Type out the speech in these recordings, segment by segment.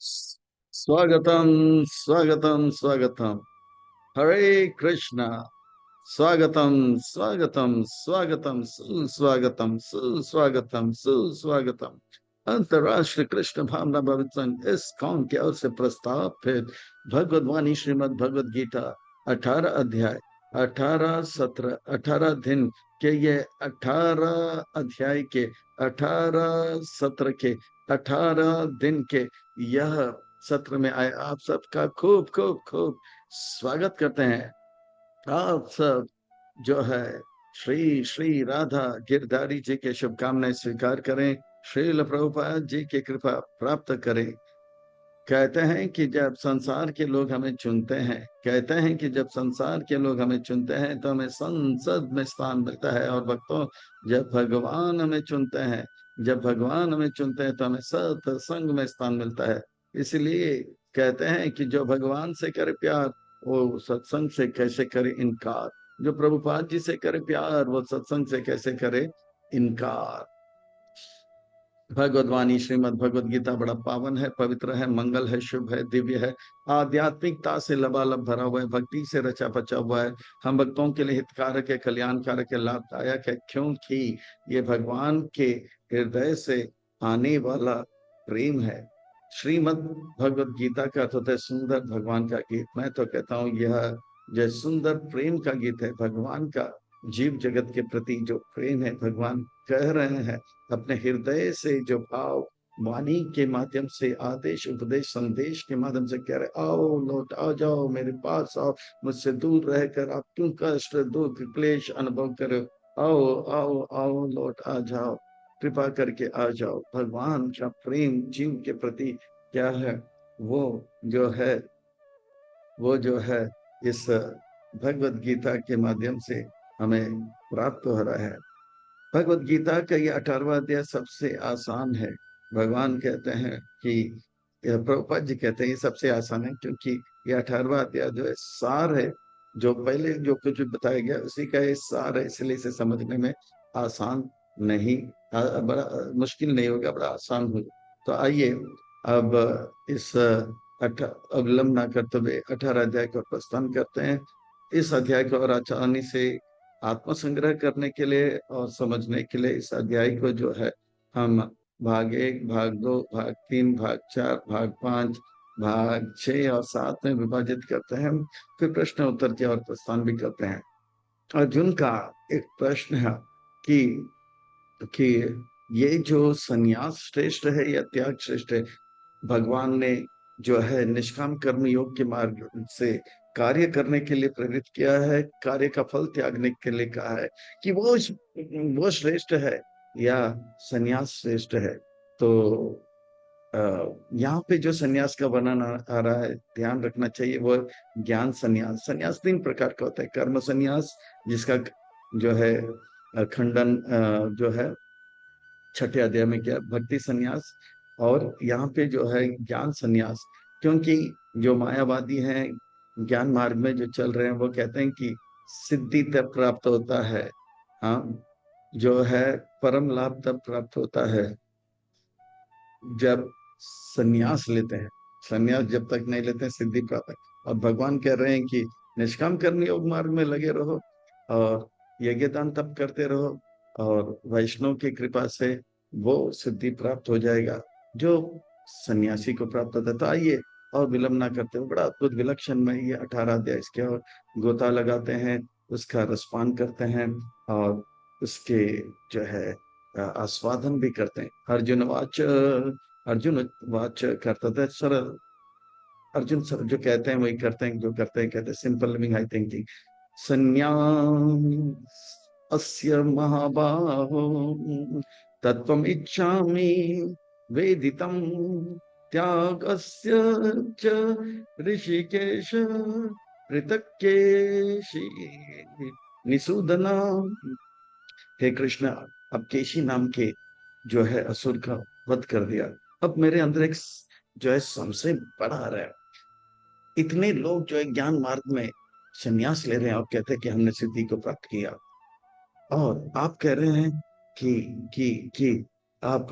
स्वागतम स्वागतम स्वागतम। हरे कृष्णा। स्वागतम स्वागतम स्वागतम सुस्वागतम सुस्वागतम सुस्वागतम। अंतर्राष्ट्रीय कृष्ण भावना भवित संघ इस कौन के ओर से प्रस्तावित भगवद वाणी श्रीमद् भगवद गीता 18 अध्याय 18 सत्र 18 दिन के ये 18 अध्याय के 18 सत्र के 18 दिन के यह सत्र में आए आप सबका खूब खूब खूब स्वागत करते हैं। आप सब जो है श्री श्री राधा गिरधारी जी के शुभकामनाएं स्वीकार करें, श्रील प्रभुपाद जी की कृपा प्राप्त करें। कहते हैं कि जब संसार के लोग हमें चुनते हैं, कहते हैं कि जब संसार के लोग हमें चुनते हैं तो हमें संसद में स्थान मिलता है। और भक्तों, जब भगवान हमें चुनते हैं, जब भगवान हमें चुनते हैं तो हमें सत्संग में स्थान मिलता है। इसलिए कहते हैं कि जो भगवान से करे प्यार वो सत्संग से कैसे करे इनकार, जो प्रभुपाद जी से करे प्यार वो सत्संग से कैसे करे इनकार। भगवदवाणी श्रीमद् भगवद गीता बड़ा पावन है, पवित्र है, मंगल है, शुभ है, दिव्य है, आध्यात्मिकता से लबालब भरा हुआ है, भक्ति से रचा बचा हुआ है, हम भक्तों के लिए हितकारक है, कल्याणकारक है, लाभदायक है, क्योंकि ये भगवान के हृदय से आने वाला प्रेम है। श्रीमद् भगवद गीता का अर्थ होता है सुंदर भगवान का गीत। मैं तो कहता हूँ यह जो सुंदर प्रेम का गीत है, भगवान का जीव जगत के प्रति जो प्रेम है, भगवान कह रहे हैं अपने हृदय से जो भाव वाणी के माध्यम से आदेश उपदेश संदेश के माध्यम से कह रहे, आओ लौट आ जाओ मेरे पास आओ, मुझसे दूर रहकर आप क्यों कष्ट दुख क्लेश अनुभव करो, आओ आओ आओ लौट आ जाओ, कृपा करके आ जाओ। भगवान का प्रेम जीव के प्रति क्या है, वो जो है वो जो है इस भगवत गीता के माध्यम से हमें प्राप्त हो रहा है। भगवत गीता का ये 18वां अध्याय सबसे आसान है। भगवान कहते हैं कि प्रभुपाद जी कहते हैं ये सबसे आसान है क्योंकि ये 18वां अध्याय जो है सार है, जो पहले जो कुछ भी बताया गया उसी का ये सार है, इसलिए इसे समझने में आसान नहीं, बड़ा मुश्किल नहीं होगा, बड़ा आसान होगा। तो आइए अब इस अब विलंब ना करते हुए 18 अध्याय को प्रस्थान करते हैं। इस अध्याय को और आसानी से आत्मसंग्रह करने के लिए और समझने के लिए इस अध्याय को जो है हम भाग 1, भाग 2, भाग 3, भाग 4, भाग 5, भाग 6 और 7 में विभाजित करते हैं। फिर प्रश्न उत्तर की और प्रस्थान भी करते हैं। अर्जुन का एक प्रश्न है कि कि ये जो संन्यास श्रेष्ठ है या त्याग श्रेष्ठ है। भगवान ने जो है निष्काम कर्म योग के मार्ग से कार्य करने के लिए प्रेरित किया है, कार्य का फल त्यागने के लिए कहा है कि वो श्रेष्ठ है या संन्यास श्रेष्ठ है। तो यहाँ पे जो संन्यास का वर्णन आ रहा है, ध्यान रखना चाहिए, वो ज्ञान संन्यास। संन्यास 3 प्रकार का होता है। कर्म संन्यास जिसका जो है खंडन जो है 6 अध्याय में किया, भक्ति संन्यास, और यहाँ पे जो है ज्ञान संन्यास। क्योंकि जो मायावादी हैं, ज्ञान मार्ग में जो चल रहे हैं, वो कहते हैं कि सिद्धि तब प्राप्त होता है, हाँ, जो है परम लाभ तब प्राप्त होता है जब संन्यास लेते हैं। संन्यास जब तक नहीं लेते हैं सिद्धि प्राप्त है। और भगवान कह रहे हैं कि निष्काम कर्म योग मार्ग में लगे रहो और यज्ञ दान तप करते रहो और वैष्णव की कृपा से वो सिद्धि प्राप्त हो जाएगा जो सन्यासी को प्राप्त होता है। तो आइए और विलंब ना करते हुए बड़ा अद्भुत विलक्षण में ये 18 अध्याय इसके और गोता लगाते हैं, उसका रसपान करते हैं और उसके जो है आस्वादन भी करते हैं। अर्जुन वाच करता था सर, अर्जुन सर जो कहते हैं वही करते हैं, जो करते हैं कहते हैं, सिंपल लिविंग हाई थिंकिंग। संन्यास अस्य महाबाहो तत्वम इच्छामि वेदितम त्यागस्य च ऋषिकेश पृथक्केशी निसूदना। हे कृष्ण, अब केशी नाम के जो है असुर का वध कर दिया। अब मेरे अंदर एक जो है संशय बड़ा आ रहा है। इतने लोग जो है ज्ञान मार्ग में संन्यास ले रहे हैं और कहते हैं कि हमने सिद्धि को प्राप्त किया, और आप कह रहे हैं कि आप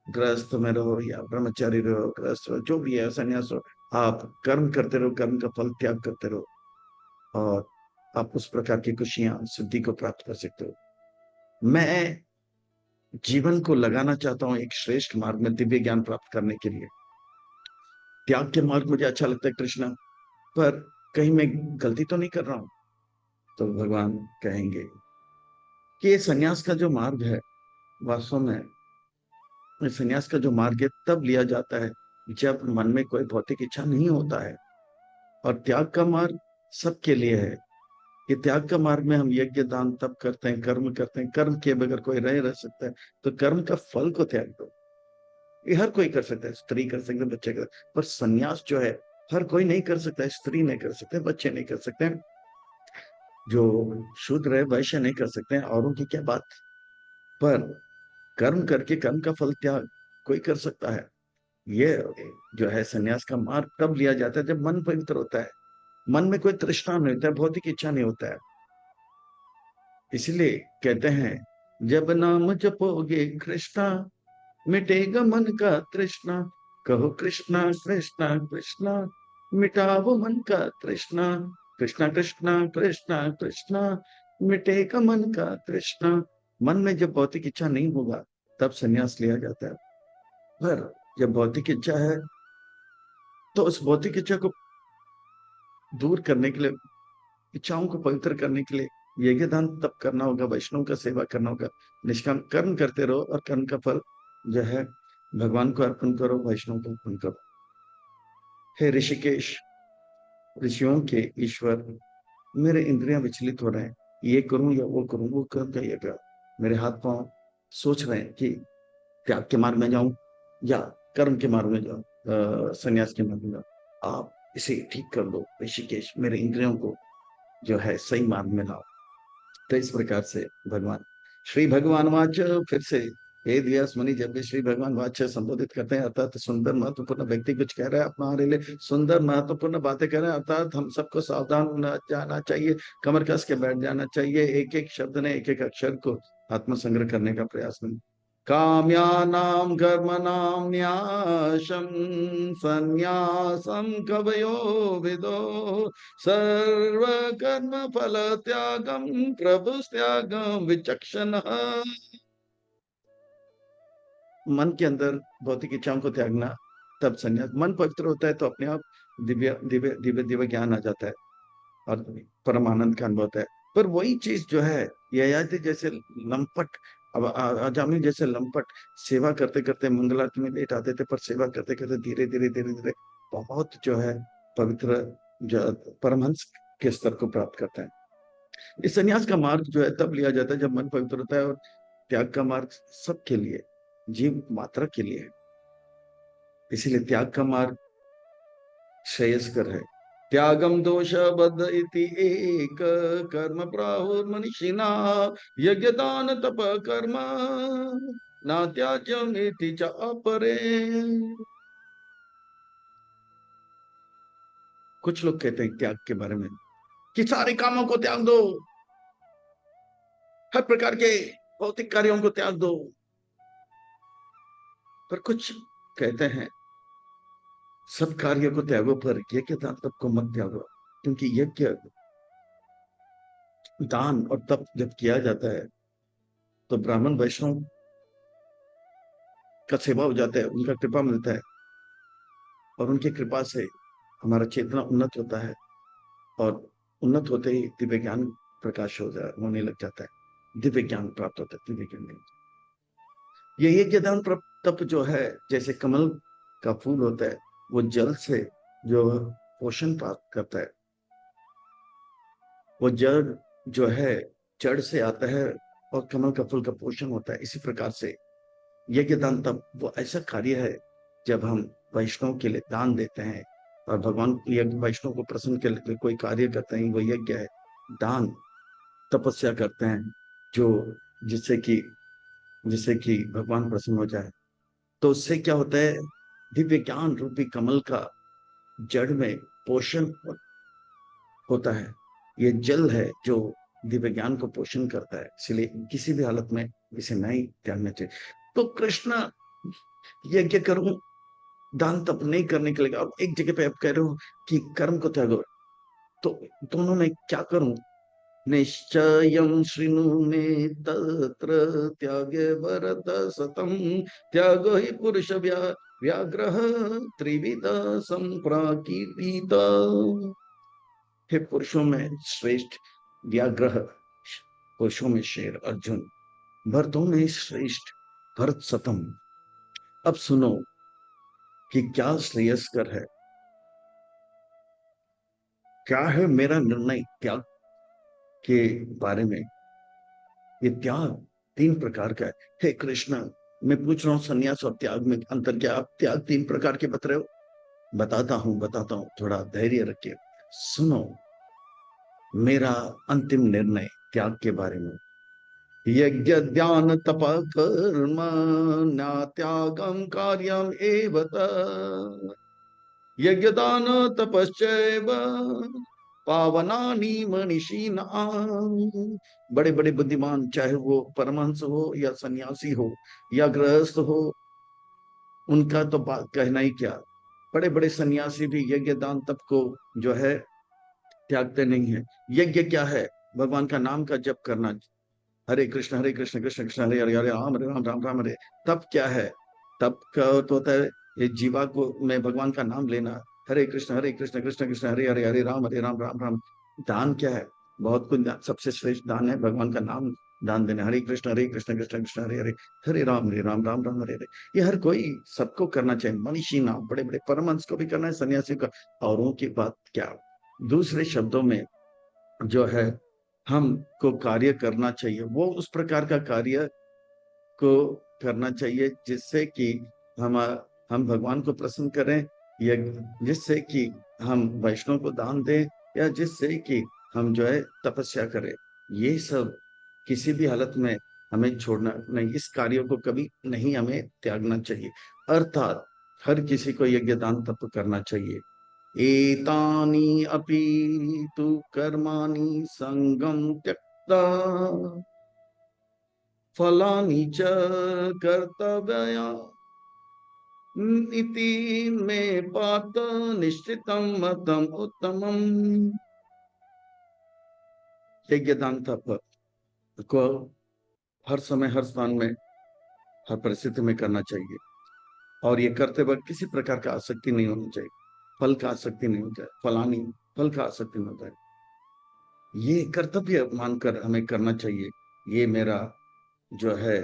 गृहस्थ में रहो या ब्रह्मचारी रहो, गृहस्थ रहो, जो भी है, संन्यास रहो, आप कर्म करते रहो, कर्म का फल त्याग करते रहो, और आप उस प्रकार की खुशियां, सिद्धि को प्राप्त कर सकते हो। मैं जीवन को लगाना चाहता हूँ एक श्रेष्ठ मार्ग में दिव्य ज्ञान प्राप्त करने के लिए। त्याग के मार्ग मुझे अच्छा लगता है कृष्णा, पर कहीं मैं गलती तो नहीं कर रहा हूं? तो भगवान कहेंगे कि ये सन्यास का जो मार्ग है, वास्तव में ये सन्यास का जो मार्ग है तब लिया जाता है जब मन में कोई भौतिक इच्छा नहीं होता है। और त्याग का मार्ग सबके लिए है। ये त्याग का मार्ग में हम यज्ञ दान तप करते हैं, कर्म करते हैं, कर्म किए बगैर कोई रह सकता है? तो कर्म का फल को त्याग दो। ये हर कोई कर सकता है, स्त्री कर सकते हैं, बच्चे कर, पर सन्यास जो है हर कोई नहीं कर सकता है। स्त्री नहीं कर सकते, बच्चे नहीं कर सकते, जो शूद्र है वैश्य नहीं कर सकते हैं, औरों की क्या बात। पर कर्म करके कर्म का फल त्याग कोई कर सकता है। ये जो है सन्यास का मार्ग तब लिया जाता है जब मन पवित्र होता है, मन में कोई तृष्णा नहीं होता है, भौतिक इच्छा नहीं होता है। इसलिए कहते हैं, जब नाम जपोगे कृष्णा, मिटेगा मन का तृष्णा। कहो कृष्णा कृष्णा कृष्णा, मिटाओ मन का तृष्णा। कृष्णा कृष्णा कृष्णा कृष्णा, मिटेगा मन का तृष्णा। मन में जब भौतिक इच्छा नहीं होगा तब संन्यास लिया जाता है। पर जब भौतिक इच्छा है तो उस भौतिक इच्छा को दूर करने के लिए, इच्छाओं को पवित्र करने के लिए यज्ञ दान तप करना होगा, वैष्णव का सेवा करना होगा। निष्काम कर्म करते रहो और कर्म का फल जो है भगवान को अर्पण करो, वैष्णव को अर्पण करो। हे ऋषिकेश, ऋषियों के ईश्वर, मेरे इंद्रियां विचलित हो रहे हैं, ये करूं या वो करूं, वो कर क्या ये कर। मेरे हाथ पांव सोच रहे हैं कि त्याग के मार्ग में जाऊं या कर्म के मार्ग में जाऊं, संन्यास के मार्ग में जाऊं। आप इसे ठीक कर दो ऋषिकेश, मेरे इंद्रियों को जो है सही मार्ग में लाओ। तो इस प्रकार से भगवान, श्री भगवान वाच, फिर से हे व्यास मुनि जब भी श्री भगवान वाच संबोधित करते हैं, अर्थात सुंदर महत्वपूर्ण व्यक्ति कुछ कह रहा है अपना हमारे लिए, सुंदर महत्वपूर्ण बातें कह रहे हैं, अर्थात हम सबको सावधान होना जाना चाहिए, कमर कस के बैठ जाना चाहिए, एक एक शब्द ने, एक एक अक्षर को आत्मसंग्रह करने का प्रयास में। काम्यानां कर्मणां न्यासं संन्यासं कवयो विदो, सर्वकर्म फल त्यागम प्रभु त्यागम विचक्षण। मन के अंदर भौतिक इच्छाओं को त्यागना, तब संन्यास। मन पवित्र होता है तो अपने आप दिव्य दिव्य दिव्य दिव्य ज्ञान आ जाता है और परम आनंद का अनुभव होता है। पर वही चीज जो है, ययाति जैसे लंपट, अब आजामी जैसे लंपट सेवा करते करते मंगलारती में लेट आते थे, पर सेवा करते करते धीरे धीरे धीरे धीरे बहुत जो है पवित्र, जो परमहंस के स्तर को प्राप्त करते हैं। इस संन्यास का मार्ग जो है तब लिया जाता है जब मन पवित्र होता है, और त्याग का मार्ग सबके लिए, जीव मात्रा के लिए है। इसीलिए त्याग का मार्ग श्रेयस्कर है। त्यागम दोष बद इति एक कर्म प्राहुर्मनीषिणा, यज्ञ दान तप कर्म ना त्याज्यम इति च अपरे। कुछ लोग कहते हैं त्याग के बारे में कि सारे कामों को त्याग दो, हर प्रकार के भौतिक कार्यों को त्याग दो। पर कुछ कहते हैं सब कार्य को त्यागो, पर यज्ञ दान तप को मत त्यागो, क्योंकि यज्ञ दान और तप जब किया जाता है तो ब्राह्मण वैष्णव का सेवा हो जाता है, उनका कृपा मिलता है, और उनकी कृपा से हमारा चेतना उन्नत होता है, और उन्नत होते ही दिव्य ज्ञान प्रकाश होने लग जाता है, दिव्य ज्ञान प्राप्त होता है, दिव्य ज्ञान। ये यज्ञ दान तप जो है, जैसे कमल का फूल होता है, वो जल से जो पोषण प्राप्त करता है, वो जड़ जो है जड़ से आता है, और कमल का फूल का पोषण होता है। इसी प्रकार से यज्ञ दान तप वो ऐसा कार्य है जब हम वैष्णव के लिए दान देते हैं, और भगवान यज्ञ वैष्णव को प्रसन्न के लिए कोई कार्य करते हैं, वो यज्ञ है। दान तपस्या करते हैं जो, जिससे कि जिससे कि भगवान प्रसन्न हो जाए। तो उससे क्या होता है, दिव्य ज्ञान रूपी कमल का जड़ में पोषण होता है। ये जल है जो दिव्य ज्ञान को पोषण करता है, इसलिए किसी भी हालत में इसे नहीं त्यागना चाहिए। तो कृष्ण यज्ञ करूं, दान तप नहीं करने के लिए, अब एक जगह पे आप कह रहे हो कि कर्म को त्यागो, तो दोनों में क्या करूं? निश्चयं शृणु मे तत्र त्यागे भरत सतम, त्यागो हि पुरुष व्याघ्रः त्रिविध संप्राकीर्तित। हे पुरुषों में श्रेष्ठ व्याघ्र, पुरुषों में शेर अर्जुन, भरतों में श्रेष्ठ भरत सतम। अब सुनो कि क्या श्रेयस्कर है, क्या है मेरा निर्णय त्याग के बारे में। ये त्याग तीन प्रकार का है। हे कृष्ण, मैं पूछ रहा हूं सन्यास और त्याग में अंतर क्या? आप त्याग तीन प्रकार के बता रहे हो। बताता हूं, थोड़ा धैर्य रखिए, सुनो मेरा अंतिम निर्णय त्याग के बारे में। यज्ञ ध्यान तप कर्म न त्यागम कार्यम एव तत्। यज्ञ दान तपश्चैव पावनानि मनीषिणाम्। बड़े बड़े बुद्धिमान, चाहे वो परमहंस हो या सन्यासी हो या गृहस्थ हो, उनका तो बात कहना ही क्या। बड़े बड़े सन्यासी भी यज्ञ दान तप को जो है त्यागते नहीं है। यज्ञ क्या है? भगवान का नाम का जप करना, हरे कृष्ण कृष्ण कृष्ण हरे हरे, हरे राम हरे राम राम राम हरे। तप क्या है? तप का तो होता है ये जीवा को मैं भगवान का नाम लेना, हरे कृष्ण कृष्ण कृष्ण हरे हरे, हरे राम राम राम। दान क्या है? बहुत कुछ सबसे श्रेष्ठ दान है भगवान का नाम दान देना, हरे कृष्ण कृष्ण कृष्ण हरे हरे, हरे राम राम राम हरे हरे। ये हर कोई सबको करना चाहिए, मनीषी नाम, बड़े बड़े परमहंस को भी करना है, सन्यासी का। औरों की बात क्या। दूसरे शब्दों में जो है, हमको कार्य करना चाहिए, वो उस प्रकार का कार्य को करना चाहिए जिससे कि हम हम भगवान को प्रसन्न करें, या जिससे कि हम वैष्णव को दान दें, या जिससे कि हम जो है तपस्या करें। ये सब किसी भी हालत में हमें छोड़ना नहीं, इस कार्यों को कभी नहीं हमें त्यागना चाहिए। अर्थात हर किसी को यज्ञ दान तप करना चाहिए। एतानि अपि तु कर्माणि संगं त्यक्ता फलानि च कर्तव्या इति मे पात निश्चितं मतम उत्तमम। यज्ञ दान तप को हर समय हर स्थान में हर परिस्थिति में करना चाहिए, और ये करते वक्त किसी प्रकार का आसक्ति नहीं होनी चाहिए, फल का आसक्ति नहीं होता है, फलानी फल का आसक्ति नहीं होता है। ये कर्तव्य मानकर हमें करना चाहिए। ये मेरा जो है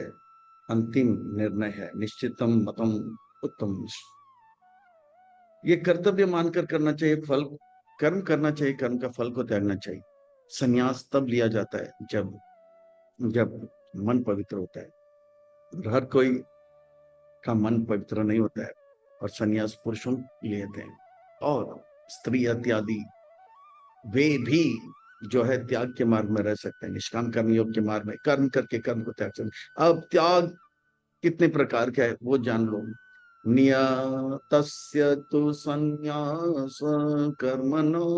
अंतिम निर्णय है, निश्चितम मतम उत्तम। ये कर्तव्य मानकर करना चाहिए, फल कर्म करना चाहिए, कर्म का फल को त्यागना चाहिए। संन्यास तब लिया जाता है जब जब मन पवित्र होता है, और हर कोई का मन पवित्र नहीं होता है, और संन्यास पुरुषों लेते हैं, और स्त्री इत्यादि वे भी जो है त्याग के मार्ग में रह सकते हैं, निष्काम कर्म योग के मार्ग में कर्म करके कर्म को त्याग सकते हैं। अब त्याग कितने प्रकार का है वो जान लो। नियतस्य तु संन्यास कर्मणो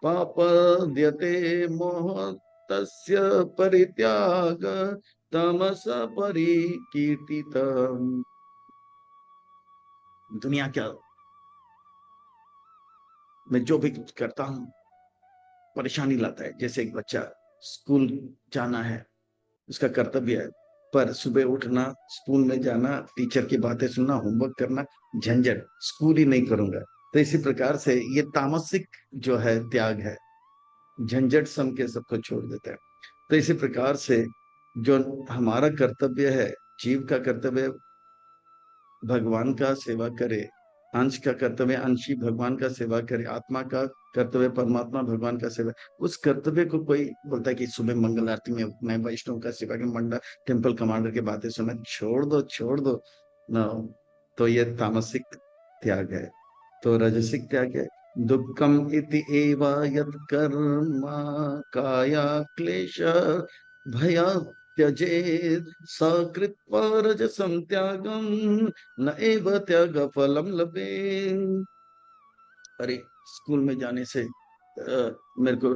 पापद्यते मोहतस्य परित्याग तमस परिकीर्तितम्। दुनिया क्या, मैं जो भी करता हूँ परेशानी लाता है। जैसे एक बच्चा स्कूल जाना है, उसका कर्तव्य है, पर सुबह उठना, स्कूल में जाना, टीचर की बातें सुनना, होमवर्क करना, झंझट, स्कूल ही नहीं करूंगा। तो इसी प्रकार से ये तामसिक जो है त्याग है, झंझट सम के सबको छोड़ देता है। तो इसी प्रकार से जो हमारा कर्तव्य है, जीव का कर्तव्य भगवान का सेवा करे, अंश का कर्तव्य अंशी भगवान का सेवा करे, आत्मा का कर्तव्य परमात्मा भगवान का सेवा। उस कर्तव्य को कोई बोलता है कि सुबह मंगल आरती में मैं वैष्णव का सेवा के मंडा टेम्पल कमांडर की बातें सुना, छोड़ दो ना। तो ये तामसिक त्याग है। तो रजसिक त्याग है, दुखम इति एव यत् कर्म काया क्लेश भया त्यजेत् सकृत्वा रजसं त्यागम न एव त्याग फलम लभेत्। अरे, स्कूल में जाने से मेरे को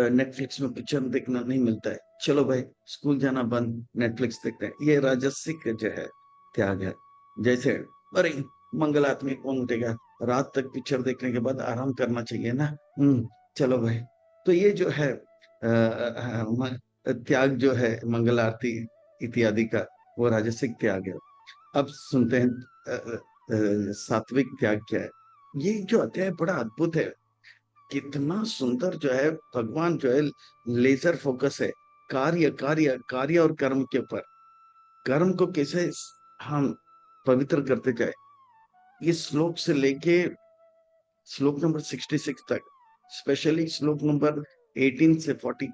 नेटफ्लिक्स में पिक्चर देखना नहीं मिलता है, चलो भाई स्कूल जाना बंद, नेटफ्लिक्स देखते हैं। ये राजसिक जो है त्याग है। जैसे अरे मंगलात्मी कौन उठेगा, रात तक पिक्चर देखने के बाद आराम करना चाहिए ना। चलो भाई। तो ये जो है त्याग जो है मंगल आरती इत्यादि का, वो राजसिक त्याग है। अब सुनते हैं सात्विक त्याग क्या है। ये जो अध्याय बड़ा अद्भुत है, कितना सुंदर जो है, भगवान जो है लेजर फोकस है, कार्य कार्य कार्य और कर्म के ऊपर। कर्म को कैसे हम पवित्र करते जाए, इस श्लोक से लेके श्लोक नंबर 66 तक, स्पेशली श्लोक नंबर 18 से 40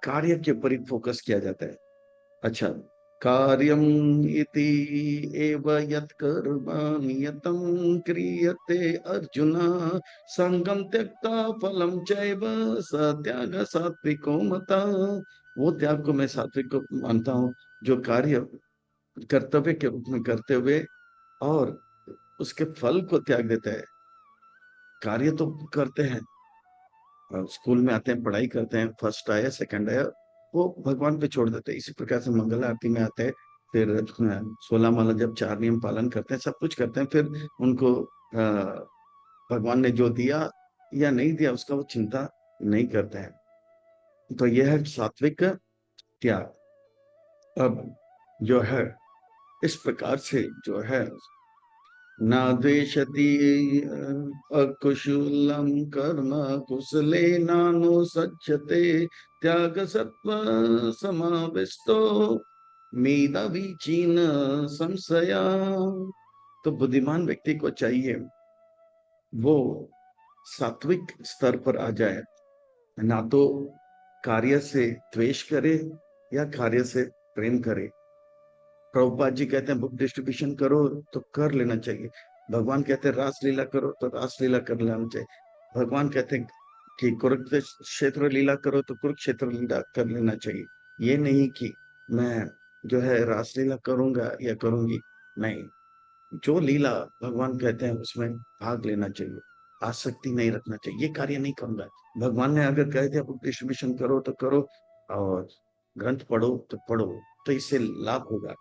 कार्य के ऊपर ही फोकस किया जाता है। अच्छा, कार्यम इति एव यत् कर्माणि यतं क्रियते अर्जुन, संगम त्यक्ता फलम चैव स त्याग सात्विको मता। वो त्याग को मैं सात्विक को मानता हूँ, जो कार्य कर्तव्य के रूप में करते हुए और उसके फल को त्याग देता है। कार्य तो करते हैं, स्कूल में आते हैं, पढ़ाई करते हैं, फर्स्ट आया सेकंड आया, वो भगवान पे छोड़ देते हैं। इसी प्रकार से मंगल आरती में आते हैं, फिर 16 माला जब 4 नियम पालन करते हैं, सब कुछ करते हैं, फिर उनको भगवान ने जो दिया या नहीं दिया उसका वो चिंता नहीं करते हैं। तो यह है सात्विक त्याग। अब जो है इस प्रकार से जो है, न द्वेषति अकुशलं कर्म कुशले नानुसज्जते, त्याग सत्व समाविष्टो मेधावी चीन संशया। तो बुद्धिमान व्यक्ति को चाहिए वो सात्विक स्तर पर आ जाए, ना तो कार्य से द्वेष करे या कार्य से प्रेम करे। प्रभुपाद जी कहते हैं बुक डिस्ट्रीब्यूशन करो तो कर लेना चाहिए, भगवान कहते हैं रास लीला करो तो रास लीला कर लेना चाहिए, भगवान कहते हैं कि कुरुक्षेत्र लीला करो तो कुरुक्षेत्र लीला कर लेना चाहिए। ये नहीं कि मैं जो है रास लीला करूंगा या करूंगी, नहीं, जो लीला भगवान कहते हैं उसमें भाग लेना चाहिए, आसक्ति नहीं रखना चाहिए। ये कार्य नहीं करूंगा, भगवान ने अगर कह दिया बुक डिस्ट्रीब्यूशन करो तो करो, और ग्रंथ पढ़ो तो पढ़ो, तो इससे लाभ होगा।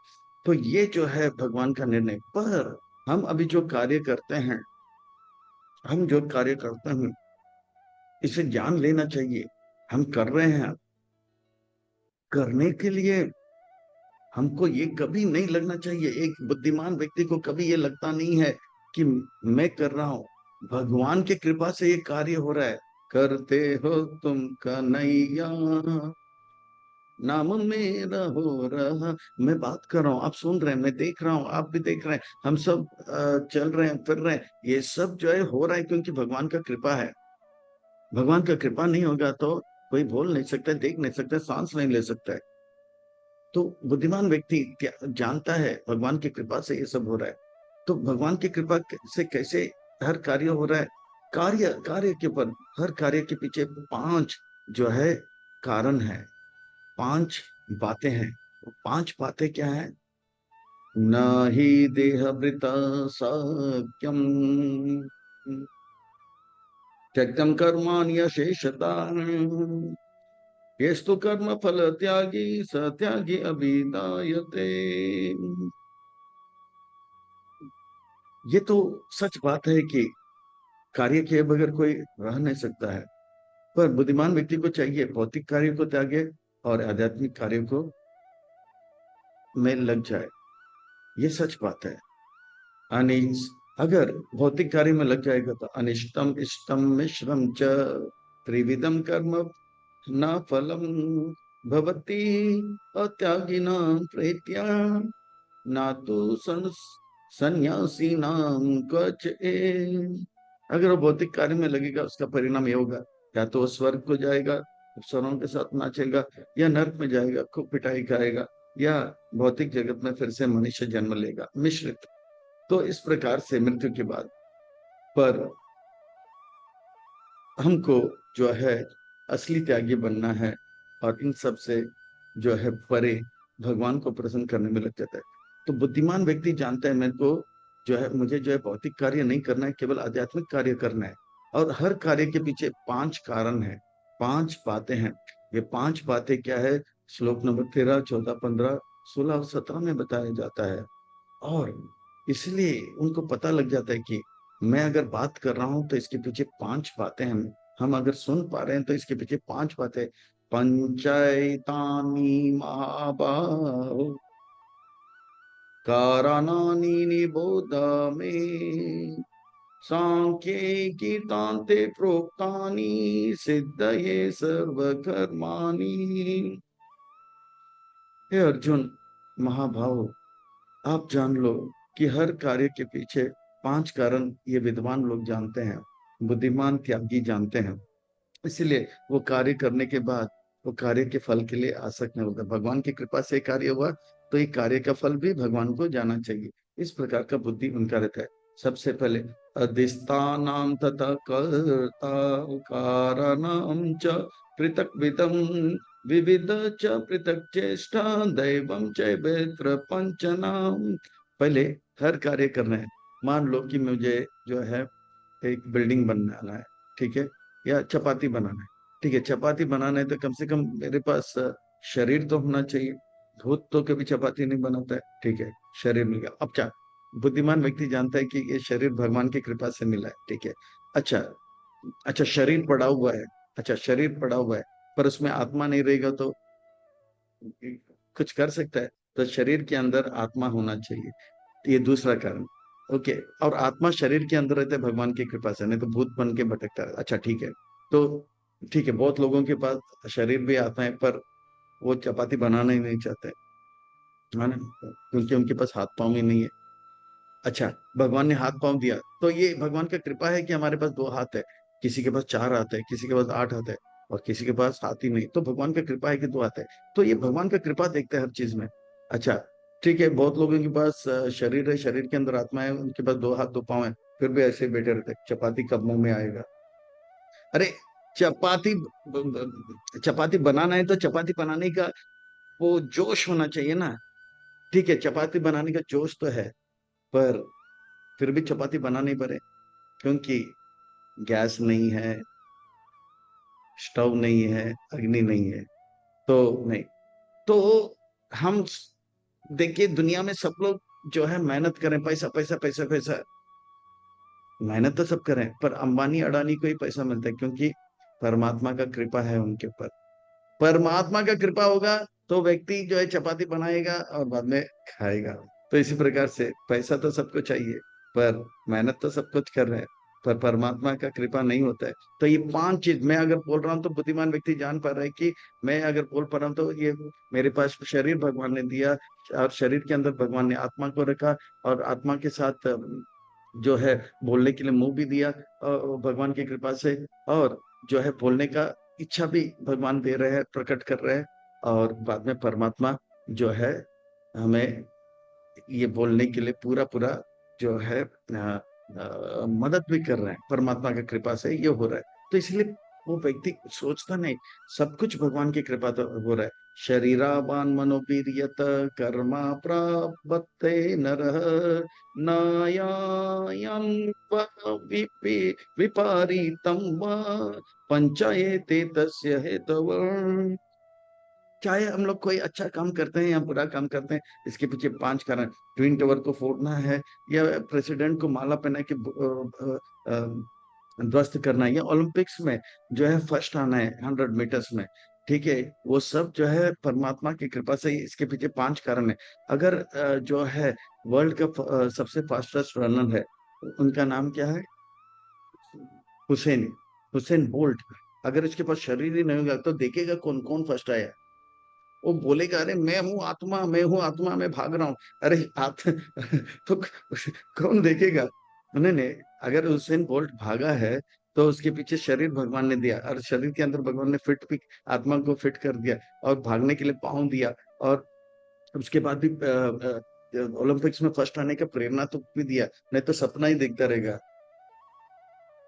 तो ये जो है भगवान का निर्णय। पर हम अभी जो कार्य करते हैं, हम जो कार्य करते हैं, इसे जान लेना चाहिए, हम कर रहे हैं। करने के लिए हमको ये कभी नहीं लगना चाहिए, एक बुद्धिमान व्यक्ति को कभी ये लगता नहीं है कि मैं कर रहा हूं, भगवान की कृपा से ये कार्य हो रहा है। करते हो तुम कन्हैया, नाम मेरा हो रहा। मैं बात कर रहा हूँ, आप सुन रहे हैं, मैं देख रहा हूँ, आप भी देख रहे हैं, हम सब चल रहे हैं, फिर रहे हैं। ये सब जो है हो रहा है क्योंकि भगवान का कृपा है। भगवान का कृपा नहीं होगा तो कोई बोल नहीं सकता, देख नहीं सकता, सांस नहीं ले सकता है। तो बुद्धिमान व्यक्ति जानता है भगवान की कृपा से ये सब हो रहा है। तो भगवान की कृपा से कैसे हर कार्य हो रहा है, कार्य कार्य के ऊपर, हर कार्य के पीछे 5 जो है कारण है, 5 बातें हैं। वो 5 बातें क्या है? न ही देहभृता साक्यम त्यक्तम कर्माण्यशेषता, येस्तु कर्म फल त्यागी स त्यागी अभिधायते। ये तो सच बात है कि कार्य किए बगैर कोई रह नहीं सकता है। पर बुद्धिमान व्यक्ति को चाहिए भौतिक कार्य को त्यागे और आध्यात्मिक कार्य को में लग जाए। ये सच बात है। अनिस अगर भौतिक कार्य में लग जाएगा तो अनिष्टम इष्टम मिश्रम च त्रिविधम कर्म न फलम भवति अत्यागिना प्रेत्या ना तो सन्यासी नाम कच ए। अगर वो भौतिक कार्य में लगेगा उसका परिणाम ये होगा, या तो वो स्वर्ग को जाएगा, अप्सरों के साथ नाचेगा, या नर्क में जाएगा, खूब पिटाई खाएगा, या भौतिक जगत में फिर से मनुष्य जन्म लेगा, मिश्रित। तो इस प्रकार से मृत्यु के बाद, पर हमको जो है असली त्यागी बनना है, और इन सब से जो है परे भगवान को प्रसन्न करने में लग जाता है। तो बुद्धिमान व्यक्ति जानता है मेरे को जो है, मुझे जो है भौतिक कार्य नहीं करना है, केवल आध्यात्मिक कार्य करना है। और हर कार्य के पीछे 5 कारण है, 5 बातें हैं। ये 5 बातें क्या है? श्लोक नंबर 13, 14, 15, 16 और 17 में बताया जाता है। और इसलिए उनको पता लग जाता है कि मैं अगर बात कर रहा हूं तो इसके पीछे पांच बातें हम अगर सुन पा रहे हैं तो इसके पीछे पांच बातें। पंचैतानि महाबाहो कारणानि निबोध मे सांख्ये गीतान्ते प्रोक्तानि सिद्धये सर्वकर्माणि। हे अर्जुन महाभाव, आप जान लो कि हर कार्य के पीछे पांच कारण ये विद्वान लोग जानते हैं, बुद्धिमान त्यागी जानते हैं। इसलिए वो कार्य करने के बाद वो कार्य के फल के लिए आसक्त नहीं होता। भगवान की कृपा से कार्य हुआ तो ये कार्य का फल भी भगवान को जाना चाहिए। इस प्रकार का बुद्धि उनका रहता है। सबसे पहले अधिष्ठानाम तथा कर्ता कारणम च पृथक विदम विविध च पृथक चेष्टा दैवम च वेत्र पंचनाम। पहले हर कार्य करना है। मान लो कि मुझे जो है एक बिल्डिंग बनाना है, ठीक है, या चपाती बनाना है, ठीक है। चपाती बनाना है तो कम से कम मेरे पास शरीर तो होना चाहिए। भूत तो कभी चपाती नहीं बनाता है, ठीक है। शरीर मिल गया। अब क्या, बुद्धिमान व्यक्ति जानता है कि ये शरीर भगवान की कृपा से मिला है, ठीक है। अच्छा, अच्छा शरीर पड़ा हुआ है, अच्छा शरीर पड़ा हुआ है, पर उसमें आत्मा नहीं रहेगा तो कुछ कर सकता है? तो शरीर के अंदर आत्मा होना चाहिए, ये दूसरा कारण। ओके, और आत्मा शरीर के अंदर रहते हैं भगवान की कृपा से, नहीं तो भूत बन के भटकता है। अच्छा ठीक है, तो ठीक है, बहुत लोगों के पास शरीर भी आता है पर वो चपाती बनाना ही नहीं चाहते, है ना, क्योंकि उनके पास हाथ पांव ही नहीं है। अच्छा, भगवान ने हाथ पांव दिया तो ये भगवान का कृपा है कि हमारे पास दो हाथ है। किसी के पास चार हाथ है, किसी के पास आठ हाथ है, और किसी के पास हाथ ही नहीं, तो भगवान का कृपा है कि दो हाथ है। तो ये भगवान का कृपा देखते हैं हर चीज में। अच्छा ठीक है, बहुत लोगों के पास शरीर है, शरीर के अंदर आत्मा है, उनके पास दो हाथ दो पांव है, फिर भी ऐसे ही बैठे रहते हैं। चपाती कब मुंह में आएगा? अरे चपाती चपाती बनाना है तो चपाती बनाने का वो जोश होना चाहिए ना। ठीक है, चपाती बनाने का जोश तो है, पर फिर भी चपाती बना नहीं पा रहे, क्योंकि गैस नहीं है, स्टोव नहीं है, अग्नि नहीं है, तो नहीं। तो हम देखिए दुनिया में सब लोग जो है मेहनत करें, पैसा पैसा पैसा पैसा, मेहनत तो सब करें, पर अंबानी अडानी को ही पैसा मिलता है क्योंकि परमात्मा का कृपा है उनके ऊपर। परमात्मा का कृपा होगा तो व्यक्ति जो है चपाती बनाएगा और बाद में खाएगा। तो इसी प्रकार से पैसा तो सबको चाहिए, पर मेहनत तो सब कुछ कर रहे हैं, पर परमात्मा का कृपा नहीं होता है। तो ये पांच चीज मैं अगर बोल रहा हूँ तो बुद्धिमान व्यक्ति जान पा रहा है कि मैं अगर बोल पा रहा हूँ तो ये मेरे पास शरीर भगवान ने दिया, और शरीर के अंदर भगवान ने आत्मा को रखा, और आत्मा के साथ जो है बोलने के लिए मुंह भी दिया भगवान की कृपा से, और जो है बोलने का इच्छा भी भगवान दे रहे हैं, प्रकट कर रहे हैं। और बाद में परमात्मा जो है हमें ये बोलने के लिए पूरा पूरा जो है मदद भी कर रहे हैं। परमात्मा की कृपा से ये हो रहा है। तो इसलिए वो व्यक्ति सोचता नहीं, सब कुछ भगवान की कृपा तो हो रहा है। शरीरावान मनोवीर्यत कर्मा प्रापत्ते नरः नायायं विपरीतं वा पंचायते तस्य हेतवः। चाहे हम लोग कोई अच्छा काम करते हैं या बुरा काम करते हैं, इसके पीछे पांच कारण। ट्विन टावर को फोड़ना है, या प्रेसिडेंट को माला पहना के ध्वस्त करना है, या ओलंपिक्स में जो है फर्स्ट आना है 100 मीटर्स में, ठीक है, वो सब जो है परमात्मा की कृपा से ही। इसके पीछे पांच कारण है। अगर जो है वर्ल्ड का सबसे फास्टेस्ट रनर है, उनका नाम क्या है? Hussain, Usain Bolt. अगर इसके पास शरीर ही नहीं होगा तो देखेगा कौन कौन फर्स्ट आया। वो बोलेगा अरे मैं हूँ आत्मा, मैं हूँ आत्मा, मैं भाग रहा हूँ। अरे तो कौन देखेगा? नहीं नहीं, अगर हुसैन बोल्ट भागा है तो उसके पीछे शरीर भगवान ने दिया, और शरीर के अंदर भगवान ने फिट भी आत्मा को फिट कर दिया, और भागने के लिए पाँव दिया, और उसके बाद भी ओलंपिक्स में फर्स्ट आने का प्रेरणा तो भी दिया। नहीं तो सपना ही देखता रहेगा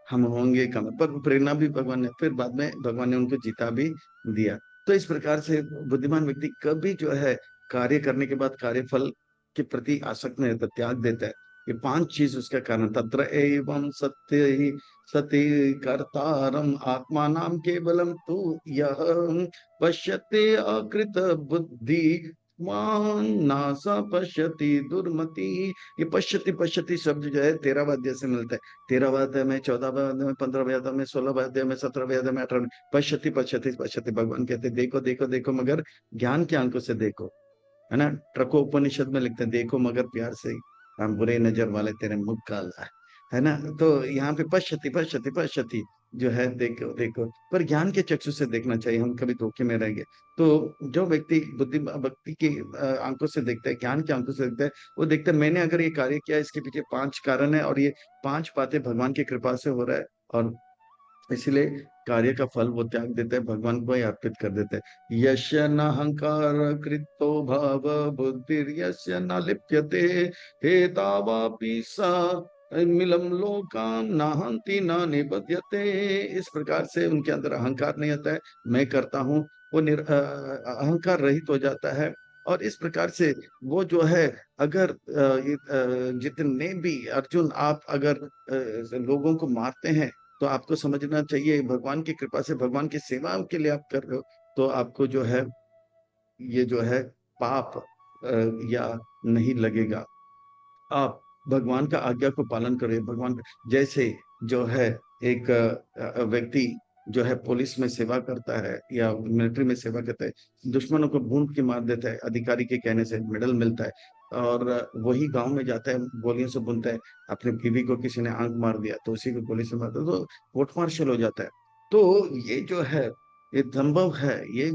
हम होंगे कम, पर प्रेरणा भी भगवान ने, फिर बाद में भगवान ने उनको जीता भी दिया। तो इस प्रकार से बुद्धिमान व्यक्ति कभी जो है कार्य करने के बाद कार्य फल के प्रति आसक्त नहीं रहता, त्याग देता है। ये पांच चीज उसका कारण। तत्र एवं सत्य ही सति कर्तारम आत्मा नाम केवलम तू यह पश्यते अकृत बुद्धि नासा पश्यति दुर्मति। ये पश्यति पश्यति शब्द जो है 13वें अध्याय से मिलता है। 13वें अध्याय में, 14वें अध्याय में, 15वें अध्याय में, 16वें अध्याय में, 17वें अध्याय में, 18वें। पश्यति पश्यति पश्यति, भगवान कहते हैं देखो देखो देखो मगर ज्ञान के आंखों से देखो, है ना। ट्रको उपनिषद में लिखते हैं देखो मगर प्यार से, हम बुरे नजर वाले तेरे मुख काला है ना। तो यहाँ पे पश्यति पश्यति पश्यति जो है देखो देखो, पर ज्ञान के चक्षु से देखना चाहिए, हम कभी धोखे में रहेंगे। तो जो व्यक्ति बुद्धि भक्ति की आंखों से देखता है, ज्ञान की आंखों से देखता है, वो देखता है मैंने अगर ये कार्य किया, इसके पीछे 5 कारण है और ये 5 बातें भगवान की कृपा से हो रहा है, और इसलिए कार्य का फल वो त्याग देते हैं, भगवान को ही अर्पित कर देते हैं। यस्य न अहंकार कृतो भाव बुद्धिर्यस्य न लिप्यते हेतावापि सा मिलम लोकान नाहंति न निबध्यते। इस प्रकार से उनके अंदर अहंकार नहीं आता है, मैं करता हूँ, वो अहंकार रहित हो जाता है। और इस प्रकार से वो जो है, अगर जितने भी अर्जुन आप अगर लोगों को मारते हैं, तो आपको समझना चाहिए भगवान की कृपा से, भगवान की सेवा के लिए आप कर रहे हो, तो आपको जो है ये जो है पाप या नहीं लगेगा। आप भगवान का आज्ञा को पालन करें। भगवान जैसे जो है एक व्यक्ति जो है पुलिस में सेवा करता है या मिलिट्री में सेवा करता है, दुश्मनों को भून के मार देता है, अधिकारी के कहने से मेडल मिलता है, और वही गांव में जाता है गोलियों से बुनता है, अपने बीवी को किसी ने आंख मार दिया तो उसी को गोली से मारता है, तो कोर्ट मार्शल हो जाता है। तो ये जो है ये संभव है, ये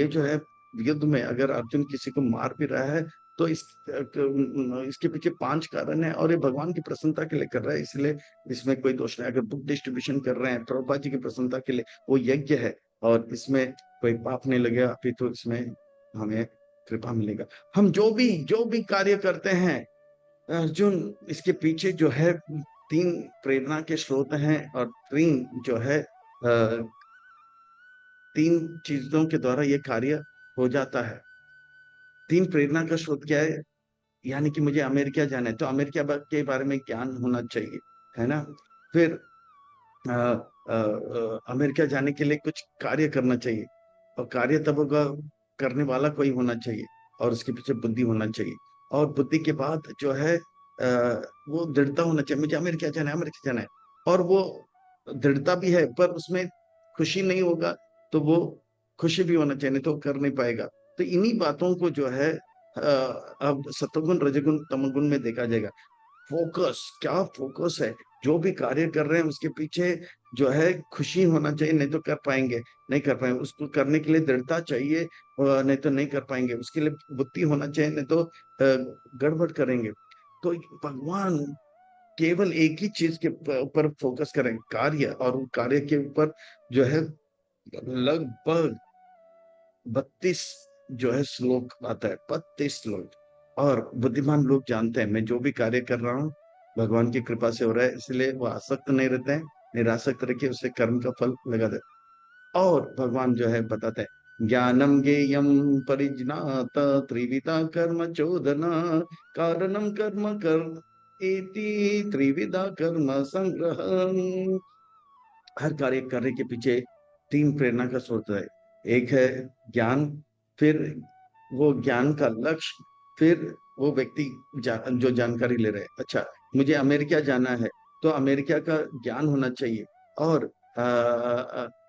जो है युद्ध में अगर अर्जुन किसी को मार भी रहा है, तो इसके पीछे 5 कारण है, और ये भगवान की प्रसन्नता के लिए कर रहा है, इसलिए इसमें कोई दोष नहीं। अगर बुक डिस्ट्रीब्यूशन कर रहे हैं प्रभुपाद जी की प्रसन्नता के लिए, वो यज्ञ है, और इसमें कोई पाप नहीं लगेगा, अपितु इसमें हमें कृपा मिलेगा। हम जो भी कार्य करते हैं अर्जुन, इसके पीछे जो है 3 प्रेरणा के स्रोत हैं, और 3 जो है 3 चीजों के द्वारा ये कार्य हो जाता है। 3 प्रेरणा का स्रोत क्या है? यानी कि मुझे अमेरिका जाना है, तो अमेरिका के बारे में ज्ञान होना चाहिए, है ना। फिर अमेरिका जाने के लिए कुछ कार्य करना चाहिए, और कार्य तब होगा, करने वाला कोई होना चाहिए, और उसके पीछे बुद्धि होना चाहिए। और बुद्धि के बाद जो है वो दृढ़ता होना चाहिए, मुझे अमेरिका जाना है, अमेरिका जाना है, और वो दृढ़ता भी है, पर उसमें खुशी नहीं होगा, तो वो खुशी भी होना चाहिए, नहीं तो वो कर नहीं पाएगा। तो इन्हीं बातों को जो है अब सतोगुण रजोगुण तमोगुण में देखा जाएगा। फोकस, क्या फोकस है, जो भी कार्य कर रहे हैं उसके पीछे जो है खुशी होना चाहिए, नहीं तो कर पाएंगे, नहीं कर पाएंगे। उसको करने के लिए दृढ़ता चाहिए, नहीं तो नहीं कर पाएंगे। उसके लिए बुद्धि होना चाहिए, नहीं तो गड़बड़ करेंगे। तो भगवान केवल एक ही चीज के ऊपर फोकस करें, कार्य, और उन कार्य के ऊपर जो है लगभग 32 जो है श्लोक आता है, 32 श्लोक। और बुद्धिमान लोग जानते हैं मैं जो भी कार्य कर रहा हूँ भगवान की कृपा से हो रहा है, इसलिए वो आसक्त नहीं रहते हैं, निरासक्त रह के उसे कर्म का फल लगा दे। और भगवान जो है बताते हैं ज्ञानम ज्ञेयम परिज्ञात त्रिविधा कर्म चोदना कारणम कर्म कर इति त्रिविधा कर्म संग्रह। हर कार्य करने के पीछे 3 प्रेरणा का स्रोत है। एक है ज्ञान, फिर वो ज्ञान का लक्ष्य, फिर वो व्यक्ति जो जानकारी ले रहे हैं। अच्छा, मुझे अमेरिका जाना है, तो अमेरिका का ज्ञान होना चाहिए, और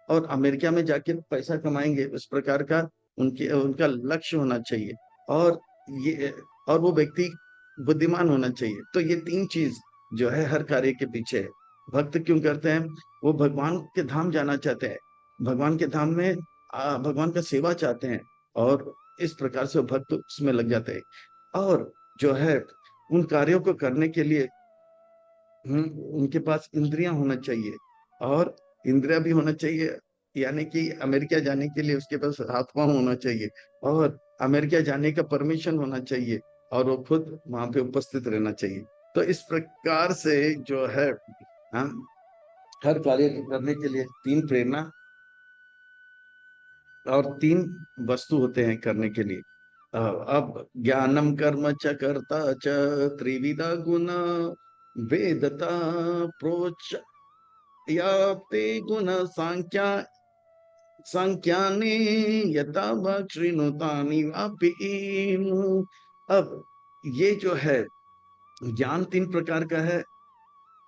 और अमेरिका में जाके पैसा कमाएंगे उस प्रकार का उनके उनका लक्ष्य होना चाहिए। और ये और वो व्यक्ति बुद्धिमान होना चाहिए। तो ये 3 चीज जो है हर कार्य के पीछे है। भक्त क्यों करते हैं? वो भगवान के धाम जाना चाहते हैं, भगवान के धाम में भगवान का सेवा चाहते हैं, और इस प्रकार से वो भक्त उसमें लग जाते हैं। और जो है उन कार्यों को करने के लिए उनके पास इंद्रियां होना चाहिए, और इंद्रिया भी होना चाहिए, यानी कि अमेरिका जाने के लिए उसके पास हाथ पांव होना चाहिए, और अमेरिका जाने का परमिशन होना चाहिए, और वो खुद वहां पे उपस्थित रहना चाहिए। तो इस प्रकार से जो है हम हर कार्य करने के लिए 3 प्रेरणा और 3 वस्तु होते हैं करने के लिए। अब ज्ञानम कर्म च कर्ता च त्रिविधा गुण वेदता प्रोच याप्ते गुण सांख्या संख्याने यथा भक्षिणुतानि वापि। अब ये जो है ज्ञान तीन प्रकार का है,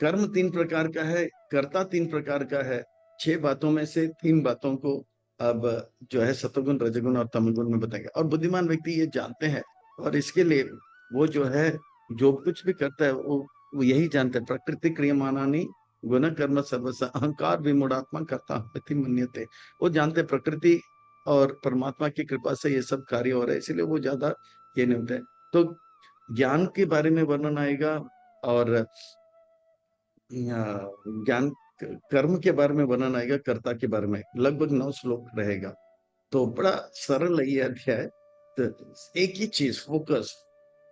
कर्म तीन प्रकार का है, कर्ता तीन प्रकार का है। छह बातों में से तीन बातों को अब जो है सतोगुण रजगुण और तमोगुण में बताएंगे। और बुद्धिमान व्यक्ति ये जानते हैं, और इसके लिए वो जो है जो कुछ भी करता है वो यही जानते हैं, प्रकृति क्रियमाणानि गुण कर्म सर्वस अहंकार विमूढ़ात्मा कर्ता इति मन्यते। वो जानते हैं प्रकृति और परमात्मा की कृपा से ये सब कार्य हो रहे हैं, इसलिए वो ज्यादा ये नहीं होते हैं। तो ज्ञान के बारे में वर्णन आएगा, और ज्ञान कर्म के बारे में वर्णन आएगा, कर्ता के बारे में लगभग 9 श्लोक रहेगा। तो बड़ा सरल है ये अध्याय। तो एक ही चीज फोकस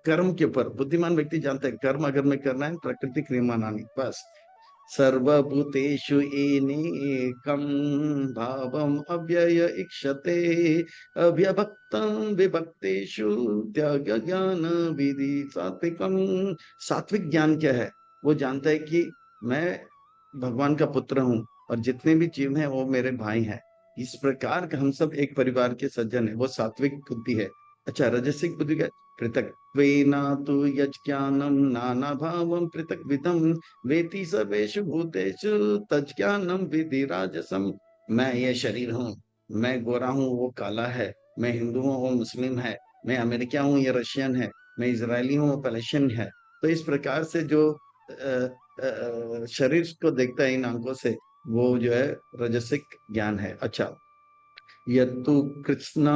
कर्म के ऊपर। बुद्धिमान व्यक्ति जानते हैं कर्म अगर मैं करना है प्रकृति क्रियमाणानि बस। सर्वभूतेषु एनेकं भावम् अव्यय इक्षते अव्यभक्तं विभक्तेषु त्याग ज्ञान विधि सात्विकम। सात्विक ज्ञान क्या है? वो जानता है कि मैं भगवान का पुत्र हूँ और जितने भी जीव हैं वो मेरे भाई हैं। इस प्रकार का हम सब एक परिवार के सज्जन है, वो सात्विक बुद्धि है। अच्छा, रजसिक बुद्धि का पृथक्त्वेन तु यज्ञानं नाना भावं पृथक्विदं वेति सर्वेषु भूतेषु तज्ज्ञानम विधि राजसम। मैं ये शरीर हूँ, मैं गोरा हूँ वो काला है, मैं हिंदू हूँ वो मुस्लिम है, मैं अमेरिका हूँ ये रशियन है, मैं इजरायली हूँ वो पैलेस्टीन है। तो इस प्रकार से जो शरीर को देखता है इन आंखों से, वो जो है रजसिक ज्ञान है। अच्छा, यत्तु कृष्ण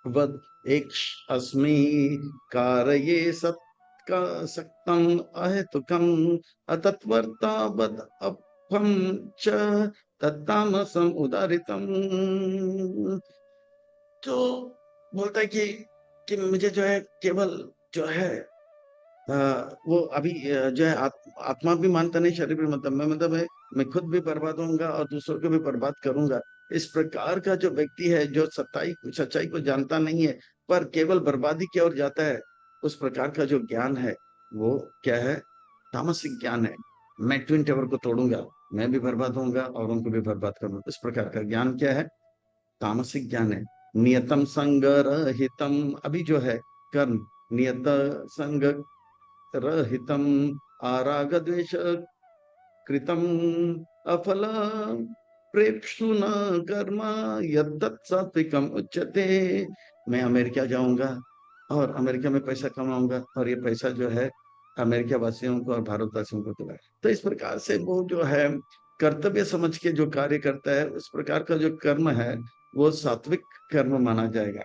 वद एक अस्मि कारये सत का सक्तम अहेतुकम अतत्वर्तावद अपम च तत्तामसम उदारितम। तो बोलता है कि मुझे जो है केवल जो है वो अभी जो है आत्मा भी मानता नहीं, शरीर भी मानता। मैं मतलब है मैं खुद भी बर्बाद होऊंगा और दूसरों को भी बर्बाद करूंगा। इस प्रकार का जो व्यक्ति है जो सच्चाई को जानता नहीं है पर केवल बर्बादी की ओर जाता है, उस प्रकार का जो ज्ञान है वो क्या है? तामसिक ज्ञान है। मैं ट्विन टावर को तोड़ूंगा, मैं भी बर्बाद होऊंगा और उनको भी बर्बाद करूंगा। इस प्रकार का ज्ञान क्या है? तामसिक ज्ञान है। नियतम संग रहितम, अभी जो है कर्म नियत संग रहितम आराग द्वेष कृतम अफल प्रेप्सुना कर्म यद्दत् सात्विकम उच्यते। मैं अमेरिका जाऊंगा और अमेरिका में पैसा कमाऊंगा और ये पैसा जो है अमेरिका वासियों को और भारतवासियों को खिलाए। तो इस प्रकार से वो जो है कर्तव्य समझ के जो कार्य करता है, उस प्रकार का जो कर्म है वो सात्विक कर्म माना जाएगा।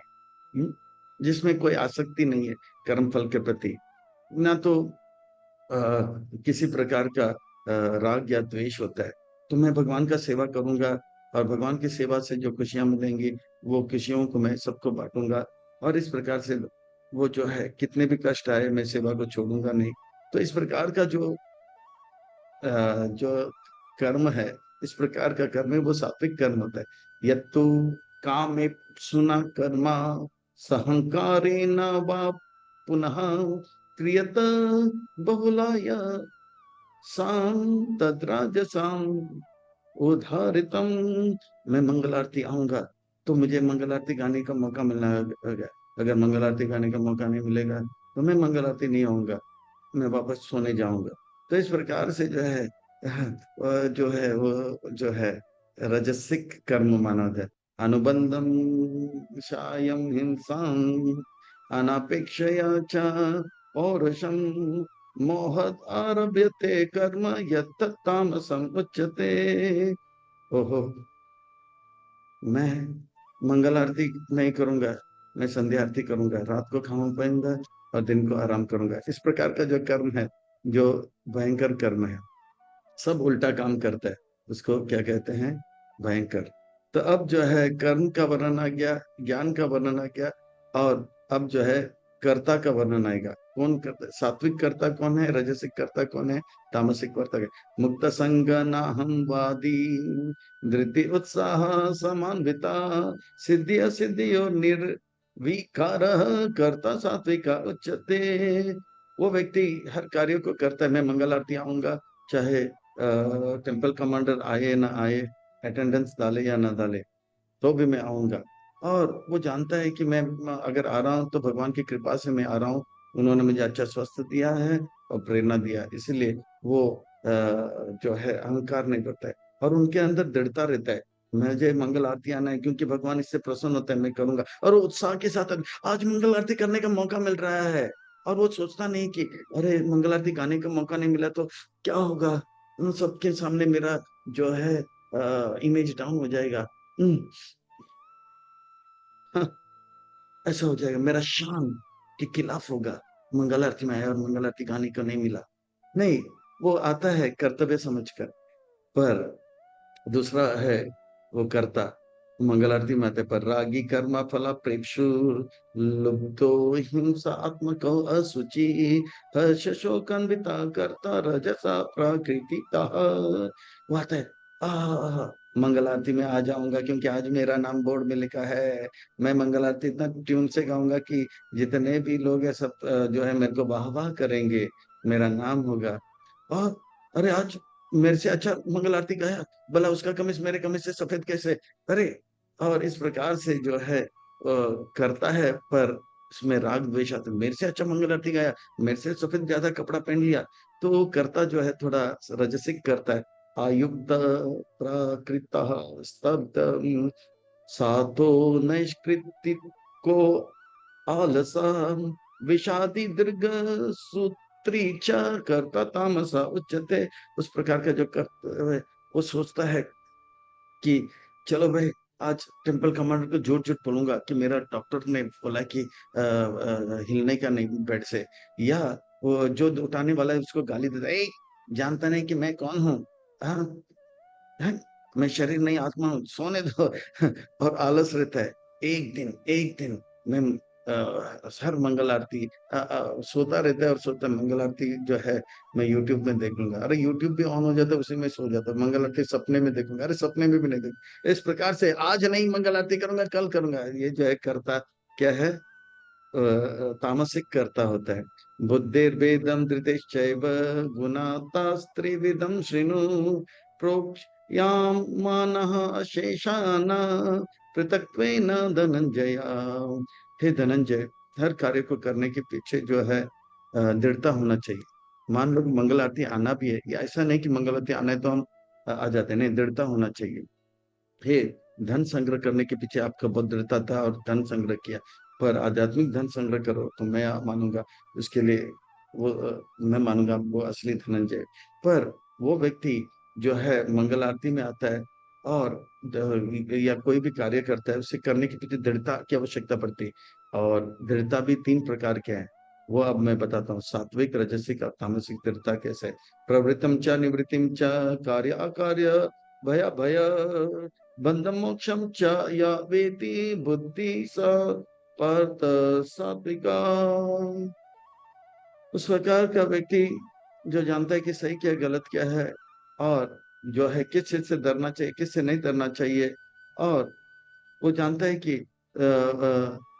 जिसमें कोई आसक्ति नहीं है कर्म फल के प्रति, ना तो किसी प्रकार का राग या द्वेष होता है। तो मैं भगवान का सेवा करूंगा और भगवान की सेवा से जो खुशियां मिलेंगी वो खुशियों को मैं सबको बांटूंगा। और इस प्रकार से वो जो है कितने भी कष्ट आए मैं सेवा को छोड़ूंगा नहीं। तो इस प्रकार का जो कर्म है, इस प्रकार का कर्म है वो सात्विक कर्म होता है। यत्तु कामे सुना कर्मा सहंकारेण वा पुनः क्रियत बहुलाय साम तद्राजसाम उदाहरितम। मैं मंगल आरती आऊंगा तो मुझे मंगल आरती गाने का मौका मिलना होगा। अगर मंगल आरती गाने का मौका नहीं मिलेगा तो मैं मंगल आरती नहीं आऊंगा, मैं वापस सोने जाऊंगा। तो इस प्रकार से जो है जो है वो जो है रजसिक कर्म माना जाए। अनुबंधम शायम हिंसाम अनापेक्षया च पौरुषम मोहद आरभ्यते कर्म यत्तामसम उच्यते। ओहो, मैं मंगल आरती नहीं करूंगा, मैं संध्या आरती करूंगा, रात को खाऊं पीऊंगा और दिन को आराम करूंगा। इस प्रकार का जो कर्म है, जो भयंकर कर्म है, सब उल्टा काम करता है, उसको क्या कहते हैं? भयंकर। तो अब जो है कर्म का वर्णन आ गया, ज्ञान का वर्णन आ गया, और अब जो है कर्ता का वर्णन आएगा। कौन करता? सात्विक कर्ता कौन है, रजसिक कर्ता कौन है, तामसिक कर्ता कौन है? मुक्त संग नाहम वादी धृति उत्साह समान्विता सिद्धि असिद्धि और निर्विकार कर्ता सात्विका उच्यते। वो व्यक्ति हर कार्य को करता है। मैं मंगल आरती आऊंगा, चाहे टेम्पल कमांडर आए ना आए, अटेंडेंस डाले या ना डाले, तो भी मैं आऊंगा। और वो जानता है कि मैं अगर आ रहा हूँ तो भगवान की कृपा से मैं आ रहा हूँ। उन्होंने मुझे अच्छा स्वास्थ्य दिया है और प्रेरणा दिया, इसलिए वो जो है अहंकार नहीं करता है, और उनके अंदर दृढ़ता रहता है। मुझे मंगल आरती आना है क्योंकि भगवान इससे प्रसन्न होता है, मैं करूंगा। और वो उत्साह के साथ आज मंगल आरती करने का मौका मिल रहा है, और वो सोचता नहीं कि अरे मंगल आरती गाने का मौका नहीं मिला तो क्या होगा, उन सबके सामने मेरा जो है इमेज डाउन हो जाएगा। हम्म, हाँ, ऐसा हो जाएगा, मेरा शान के खिलाफ होगा, मंगल आरती में आया और मंगल आरती गाने को नहीं मिला। नहीं, वो आता है कर्तव्य समझकर। पर दूसरा है वो करता मंगल आरती में आते पर रागी कर्मा फला प्रेक्षु लुब्धो हिंसात्मको असुचि हर्ष शोकान्विता करता रजसा प्रकृति वो आता है। मंगल आरती में आ जाऊंगा क्योंकि आज मेरा नाम बोर्ड में लिखा है। मैं मंगल आरती इतना ट्यून से गाऊंगा कि जितने भी लोग है सब जो है मेरे को वाह वाह करेंगे, मेरा नाम होगा। और अरे आज मेरे से अच्छा मंगल आरती गाया, भला उसका कमीज मेरे कमीज से सफेद कैसे। अरे, और इस प्रकार से जो है करता है, पर उसमें राग द्वेष आता है। मेरे से अच्छा मंगल आरती गाया, मेरे से सफेद ज्यादा कपड़ा पहन लिया, तो वो करता जो है थोड़ा रजसिक करता है। आयुक्त प्राकृत स्तब्ध साधो नैष्कृति को आलसा विषादी दीर्घ सूत्री च कर्ता तामसा उच्यते। उस प्रकार का जो करता है, वो सोचता है कि चलो भाई, आज टेम्पल कमांडर को झूठ झूठ बोलूंगा कि मेरा डॉक्टर ने बोला कि हिलने का नहीं बेड से, या वो जो उठाने वाला है उसको गाली देता है, "ए, जानता नहीं कि मैं कौन हूँ? हाँ, हैं? मैं शरीर नहीं आत्मा हूँ, सोने दो।" और आलस रहता है। एक दिन मैं हर मंगल आरती सोता रहता है और सोता है, मंगल आरती जो है मैं यूट्यूब में देख लूंगा। अरे यूट्यूब भी ऑन हो जाता है, उसी में सो जाता है। मंगल आरती सपने में देखूंगा, अरे सपने में भी नहीं देखूंगा। इस प्रकार से आज नहीं मंगल आरती करूंगा, कल करूंगा, ये जो है करता क्या है, तामसिक करता होता है। बुद्धिर्वेदम धृतिश्चैव गुणास्त्रिविधम शृणु प्रोक्ष्याम मानः अशेषान पृथक्त्वेन धनंजय। हे धनंजय, हर कार्य को करने के पीछे जो है दृढ़ता होना चाहिए। मान लो कि मंगल आरती आना भी है, या ऐसा नहीं कि मंगल आरती आना है तो हम आ जाते हैं, नहीं, दृढ़ता होना चाहिए। हे, धन संग्रह करने के पीछे आपका बहुत दृढ़ता था और धन संग्रह किया, पर आध्यात्मिक धन संग्रह करो तो मैं मानूंगा उसके लिए, वो मैं मानूंगा वो असली धनंजय। पर वो व्यक्ति जो है मंगल आरती में आता है और या कोई भी कार्य करता है, उसे करने के पीछे दृढ़ता की आवश्यकता पड़ती है। और दृढ़ता भी तीन प्रकार के हैं, वो अब मैं बताता हूँ। सात्विक, रजसिक और तामसिक दृढ़ता कैसे है। प्रवृत्तम च निवृत्तिम च कार्य अकार्य भय भय बंधम मोक्षम च या वेति बुद्धि स पार्थ सात्विका। उस प्रकार का व्यक्ति जो जानता है कि सही क्या है, गलत क्या है, और जो है किस चीज से डरना चाहिए, किस से नहीं डरना चाहिए, और वो जानता है कि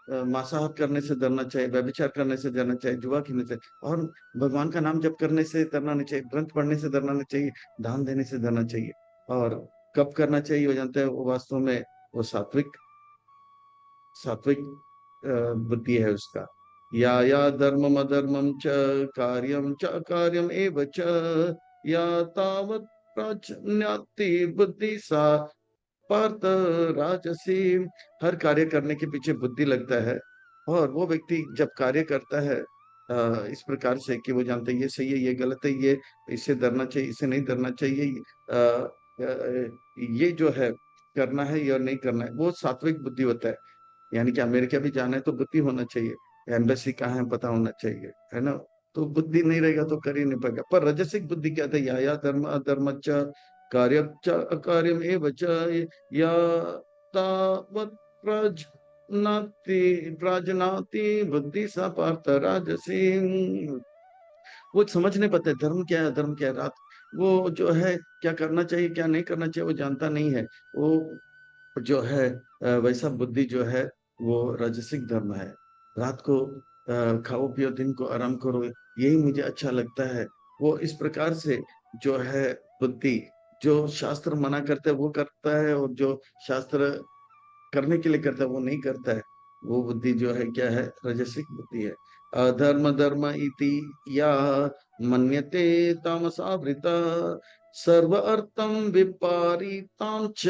मांसाहार करने से डरना चाहिए, व्यभिचार करने से डरना चाहिए, जुआ खेलने से, और भगवान का नाम जप करने से डरना नहीं चाहिए, ग्रंथ पढ़ने से डरना नहीं चाहिए, दान देने से डरना चाहिए। और कब करना चाहिए वो जानता है, वो वास्तव में वो सात्विक सात्विक बुद्धि है उसका। या धर्मम अधर्मम च कार्यम च अकार्यम एव च या तावत् प्रज्ञाति बुद्धि सा पार्थ राजसी। हर कार्य करने के पीछे बुद्धि लगता है, और वो व्यक्ति जब कार्य करता है इस प्रकार से कि वो जानते हैं ये सही है, ये गलत है, ये इससे डरना चाहिए, इससे नहीं डरना चाहिए, ये जो है करना है या नहीं करना है, वो सात्विक बुद्धि होता है। यानी कि अमेरिका भी जाना है तो बुद्धि होना चाहिए, एम्बेसी कहाँ है पता होना चाहिए, है ना। तो बुद्धि नहीं रहेगा तो कर ही नहीं पाएगा। पर रजसिक बुद्धि क्या था, या धर्म अधर्म च कार्य च अकार्यम एव च या तावत् प्रजनाति बुद्धि सा पार्थ राजसी। वो समझ नहीं पाते धर्म क्या है, अधर्म क्या है। रात वो जो है क्या करना चाहिए क्या नहीं करना चाहिए वो जानता नहीं है। वो जो है वैसा बुद्धि जो है वो राजसिक धर्म है। रात को खाओ पियो, दिन को आराम करो, यही मुझे अच्छा लगता है। वो इस प्रकार से जो है बुद्धि, जो शास्त्र मना करते हैं वो करता है, और जो शास्त्र करने के लिए करता है वो नहीं करता है, वो बुद्धि जो है क्या है, रजसिक बुद्धि है। अधर्म धर्म इति या मन्यते तामसावृता सर्व अर्थम विपरीताम च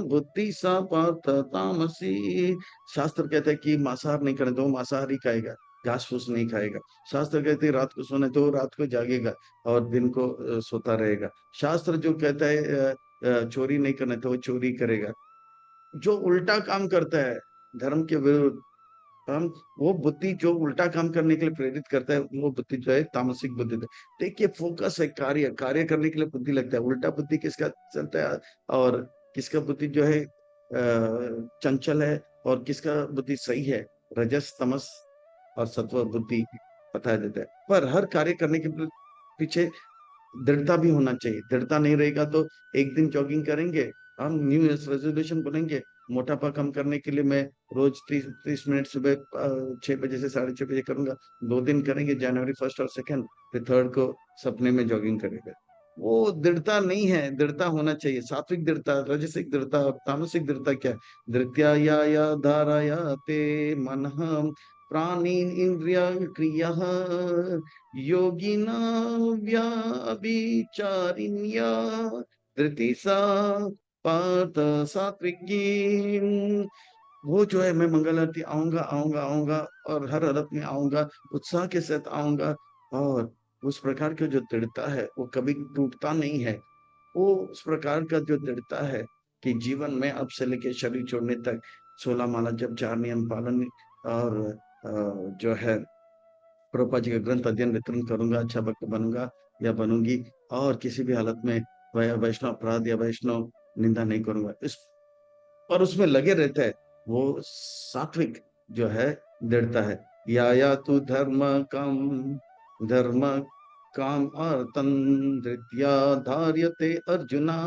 बुद्धि सा पार्थ तामसी। शास्त्र कहते हैं कि मांसाहार नहीं करने तो वो मांसाहारी खाएगा, घास फूस नहीं खाएगा। शास्त्र कहते हैं रात को सोने तो वो रात को जागेगा और दिन को सोता रहेगा। शास्त्र जो कहता है चोरी नहीं करने तो वो चोरी करेगा। जो उल्टा काम करता है धर्म के विरुद्ध, हम वो बुद्धि जो उल्टा काम करने के लिए प्रेरित करता है वो बुद्धि जो है तामसिक बुद्धि है। देखिए फोकस है, कार्य कार्य करने के लिए बुद्धि लगता है। उल्टा बुद्धि किसका चलता है, और किसका बुद्धि जो है चंचल है, और किसका बुद्धि सही है, रजस तमस और सत्व बुद्धि बता देता है। पर हर कार्य करने के पीछे दृढ़ता भी होना चाहिए। दृढ़ता नहीं रहेगा तो एक दिन जॉगिंग करेंगे, हम न्यू ईयर रेजोल्यूशन बनाएंगे मोटापा कम करने के लिए, मैं रोज 30 30 मिनट सुबह 6 बजे से 6:30 बजे करूंगा। 2 दिन करेंगे, जनवरी 1 और 2, फिर 3 को सपने में जॉगिंग करेंगे। वो दृढ़ता नहीं है। दृढ़ता होना चाहिए, सात्विक दृढ़ता, रजसिक दृढ़ता और तामसिक दृढ़ता क्या है? धृत्या या धाराया ते मन प्राणी इंद्रिय क्रिया योगिना व्याभिचारिण्या धृति सा पार्थ सात्विकी। वो जो है मैं मंगल आरती आऊंगा आऊंगा आऊंगा और हर हालत में आऊंगा, उत्साह के साथ आऊंगा। और उस प्रकार की जो दृढ़ता है वो कभी टूटता नहीं है। वो उस प्रकार का जो दृढ़ता है कि जीवन में अब से लेके शरीर छोड़ने तक 16 माला जब 4 नियम पालन और जो है प्रभुपाद जी का ग्रंथ अध्ययन वितरण करूंगा, अच्छा भक्त बनूंगा या बनूंगी, और किसी भी हालत में वैष्णव अपराध या वैष्णव निंदा नहीं करूंगा। इस और उसमें लगे रहता है, वो सात्विक जो है दृढ़ता है। या तू धर्म काम अर्थं धृत्या धार्यते अर्जुना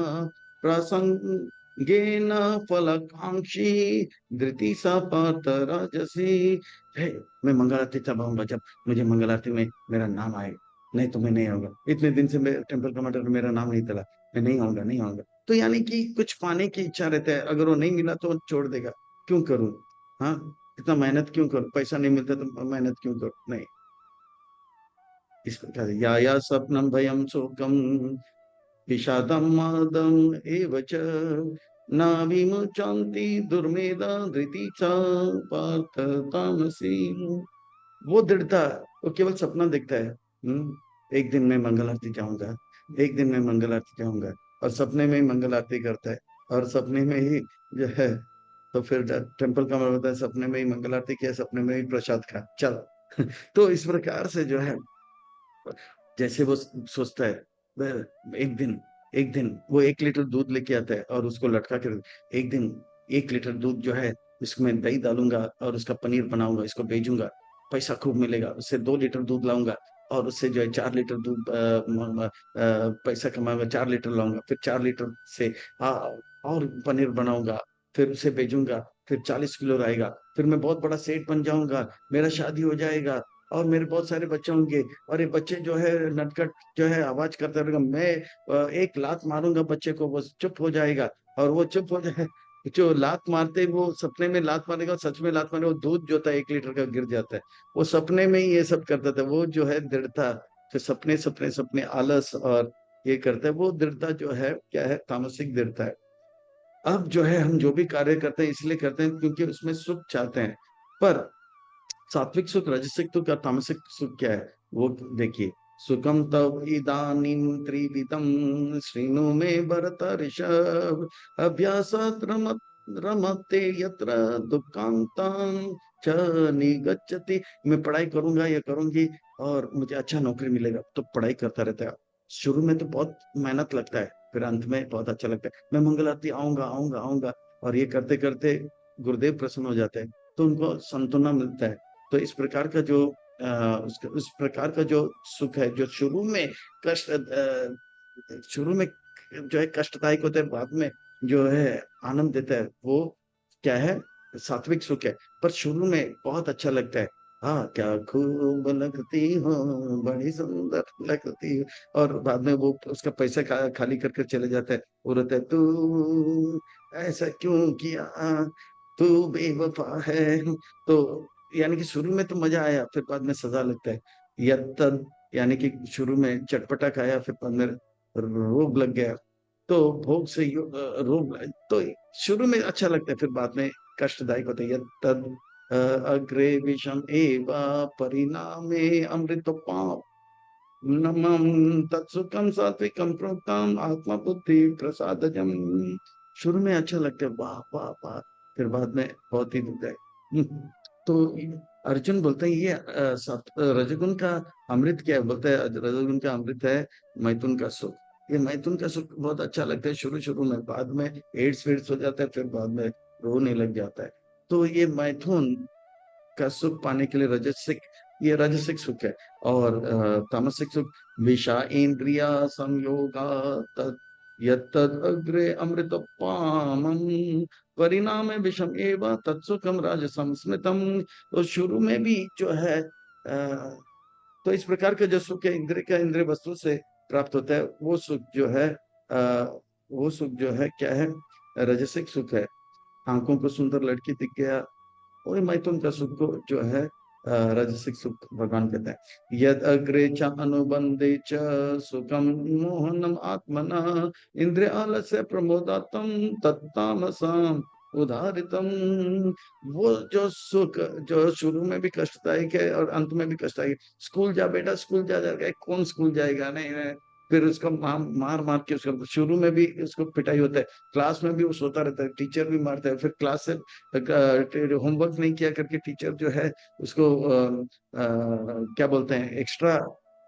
प्रासंगेन फलकांक्षी धृति सा पार्थ राजसी। है, मैं मंगल आरती तब आऊंगा जब मुझे मंगल आरती में मेरा नाम आएगा, नहीं तो मैं नहीं आऊंगा। इतने दिन से मैं टेम्पल कमांडर में मेरा नाम नहीं चला, मैं नहीं आऊंगा नहीं आऊंगा। तो यानी कि कुछ पाने की इच्छा रहता है, अगर वो नहीं मिला तो छोड़ देगा, क्यों करूं, हाँ इतना मेहनत क्यों करूं, पैसा नहीं मिलता तो मेहनत क्यों करूं, नहीं। इस प्रकार या स्वप्नम भयम शोकम विषादम मादम एव च न विमुचन्ति दुर्मेधा धृति च पार्थ तामसी। वो दृढ़ता, वो केवल सपना देखता है। एक दिन मैं मंगल आरती जाऊंगा, एक दिन मैं मंगल आरती जाऊंगा, और सपने में ही मंगल आरती करता है, और सपने में ही जो है तो फिर टेम्पल का मतलब होता है सपने में ही मंगल आरती किया, सपने में ही प्रसाद खा चल। तो इस प्रकार से जो है जैसे वो सोचता है एक दिन वो 1 लीटर दूध लेके आता है और उसको लटका कर, एक दिन 1 लीटर दूध जो है इसमें दही डालूंगा और उसका पनीर बनाऊंगा, इसको बेचूंगा, पैसा खूब मिलेगा। उससे 2 लीटर दूध लाऊंगा और उससे जो है 4 लीटर दूध पैसा कमाऊंगा, 4 लीटर लाऊंगा, फिर 4 लीटर से और पनीर बनाऊंगा, फिर उसे बेचूंगा, फिर 40 किलो रहेगा, फिर मैं बहुत बड़ा सेठ बन जाऊंगा, मेरा शादी हो जाएगा और मेरे बहुत सारे बच्चे होंगे। और ये बच्चे जो है नटखट जो है आवाज करते रहेगा, मैं एक लात मारूंगा बच्चे को, वो चुप हो जाएगा। और वो चुप हो जाए, जो लात मारते ही वो सपने में लात मारेगा, सच में लात मारेगा, वो दूध जो था 1 लीटर का गिर जाता है। वो सपने में ही ये सब करता था, वो जो है दृढ़ता, जो सपने सपने सपने आलस और ये करता है, वो दृढ़ता जो है क्या है, तामसिक दृढ़ता है। अब जो है हम जो भी कार्य करते हैं इसलिए करते हैं क्योंकि उसमें सुख चाहते हैं। पर सात्विक सुख, रजसिक सुख और तामसिक सुख क्या है वो देखिए। सुखम तव इदानीम त्रिविधम श्रीनु मे भरत ऋषभ अभ्यासात रमते यत्र दुःखांतं च निगच्छति। मैं पढ़ाई करूंगा या करूंगी और मुझे अच्छा नौकरी मिलेगा तो पढ़ाई करता रहता है। शुरू में तो बहुत मेहनत लगता है, फिर अंत में बहुत अच्छा लगता है, मैं मंगल आरती आऊंगा आऊंगा आऊंगा, और ये करते करते गुरुदेव प्रसन्न हो जाते हैं, तो उनको सांत्वना मिलता है। तो इस प्रकार का जो उस प्रकार का जो सुख है, जो शुरू में कष्ट शुरू में जो है कष्टदायक होता है, बाद में जो है आनंद देता है, वो क्या है, सात्विक सुख है। पर शुरू में बहुत अच्छा लगता है, हाँ क्या खूब लगती हो, बड़ी सुंदर लगती हो, और बाद में वो उसका पैसा खाली करके चले जाता है। वो रहता है तू ऐसा क्यों किया, तू बेवफा है। तो यानी कि शुरू में तो मजा आया, फिर बाद में सजा लगता है। यत्तद यानी कि शुरू में चटपटा खाया, फिर बाद में रोग लग गया। तो भोग से रोग तो शुरू में अच्छा लगता है, फिर बाद में कष्टदायक होता है। यत्तद अग्रे विषम एव परिणामे अमृतोपाम नमम तत्सुखम सात्विकम प्रोक्तम आत्मा बुद्धि प्रसादजम। शुरू में अच्छा लगता है, वाह वाह वाह, फिर बाद में बहुत ही दुखदायक। तो अर्जुन बोलते हैं ये रजोगुण का अमृत क्या है? बोलते हैं रजोगुण का अमृत है मैथुन का सुख। ये मैथुन का सुख बहुत अच्छा लगता है शुरू शुरू में, बाद में एड्स वेड्स हो जाता है, फिर बाद में रोने लग जाता है। तो ये मैथुन का सुख पाने के लिए रजसिक, ये राजसिक सुख है। और तामसिक सुख विषा इंद्रिया संयोगा तत् यत्तद् अग्रे अमृतोपामम परिणाम विषम एव तत्सुखम राजसं स्मृतम। तो शुरू में भी जो है तो इस प्रकार का जो सुख है इंद्रिय का, इंद्रिय वस्तु से प्राप्त होता है, वो सुख जो है वो सुख जो है क्या है? रजसिक सुख है। आंखों को सुंदर लड़की दिख गया, और मैथुन का सुख को जो है राजसिक सुख भगवान कहते हैं। यद अग्रे च अनुबंधे च सुखम मोहनम आत्मना इंद्रिय आलस्य प्रमोदातम तत्तामसम उदारितम। वो जो सुख जो शुरू में भी कष्टदायक है और अंत में भी कष्टदायक है। स्कूल जा बेटा, स्कूल जा जाएगा, कौन स्कूल जाएगा? नहीं नहीं। फिर उसका मार मार के उसका शुरू में भी उसको पिटाई होता है, क्लास में भी वो सोता रहता है, टीचर भी मारता है, फिर क्लास से होमवर्क नहीं किया करके टीचर जो है उसको क्या बोलते हैं, एक्स्ट्रा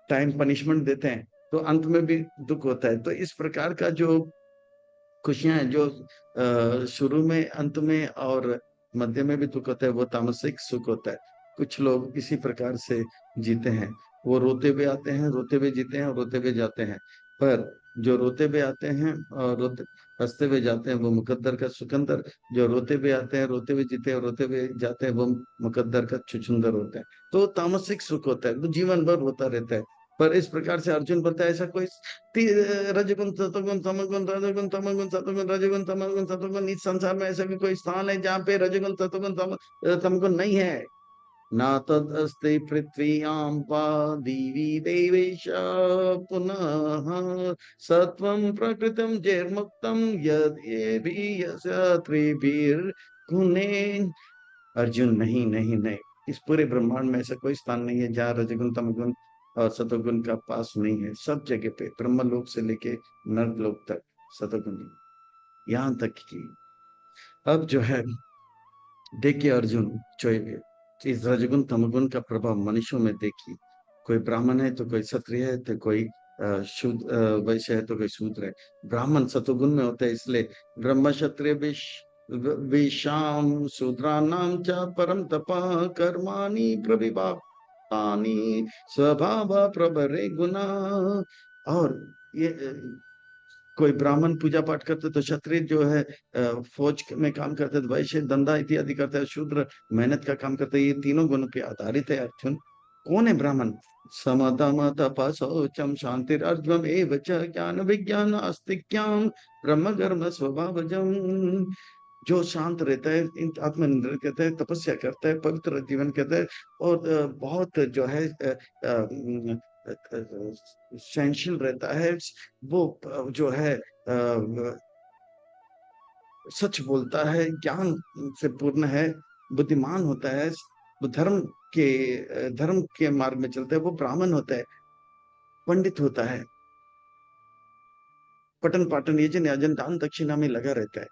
टाइम पनिशमेंट देते हैं। तो अंत में भी दुख होता है। तो इस प्रकार का जो खुशियां हैं, जो शुरू में, अंत में और मध्य में भी दुख होता है, वो तामसिक सुख होता है। कुछ लोग इसी प्रकार से जीते हैं। वो रोते हुए आते हैं, रोते हुए जीते हैं और रोते हुए जाते हैं। पर जो रोते हुए आते हैं और रोते हंसते हुए जाते हैं वो मुकद्दर का सुकंदर। जो रोते हुए आते हैं, रोते हुए जीते हैं और रोते हुए जाते हैं, वो मुकद्दर का छुछुंदर होते हैं। तो तामसिक सुख होता है, वो जीवन भर होता रहता है। पर इस प्रकार से अर्जुन बोलता है ऐसा कोई रजगुण सतोगुण तमोगुण, रजगुण तमोगुण सतोगुण, रजगुण तमोगुण सतोगुण, इस संसार में ऐसा भी कोई स्थान है जहाँ पे रजगुण सतोगुण तमोगुण नहीं है? ना तदस्ति पृथ्व्यां वा दिवि देवेश पुनः सत्वं प्रकृतं जैर्मुक्तं यद्येभिः यस्य त्रिभिर्गुणैः। अर्जुन नहीं नहीं नहीं, इस पूरे ब्रह्मांड में ऐसा कोई स्थान नहीं है जहाँ रजगुण तमगुण और सतोगुण का पास नहीं है। सब जगह पे ब्रह्मलोक से लेके नर्क लोक तक सतोगुण है। यहाँ तक कि अब जो है, देखिए अर्जुन, जो इस रजगुण तमगुण का प्रभाव मनुष्यों में देखिए। कोई ब्राह्मण है तो कोई क्षत्रिय है तो कोई शूद्र, वैश्य है तो कोई शूद्र है। ब्राह्मण सतोगुण में होता है, इसलिए ब्रह्म क्षत्रिय विशाम शूद्राणाम च परम तपः कर्माणि प्रविभाक्तानि स्वभाव प्रभरे गुना। और ये कोई ब्राह्मण पूजा पाठ करते तो क्षत्रिय जो है फौज में काम करते, तो वैश्य धंधा इत्यादि करते हैं, शूद्र मेहनत का काम करते हैं। ये तीनों गुणों पे आधारित है अर्जुन। कौन है ब्राह्मण? समदम तप शौचम शांतिरर्ज्वम एव च ज्ञान विज्ञान आस्तिक्याम ब्रह्म कर्म स्वभावजम। जो शांत रहता है, इन आत्मनिर्भर कहता है, तपस्या करता है, पवित्र जीवन कहता है, और बहुत जो है सहनशील रहता है। वो जो है सच बोलता है, ज्ञान से पूर्ण है, बुद्धिमान होता है, वो धर्म के मार्ग में चलता है, वो ब्राह्मण होता है, पंडित होता है, पठन पाठन यजन याजन दान दक्षिणा में लगा रहता है।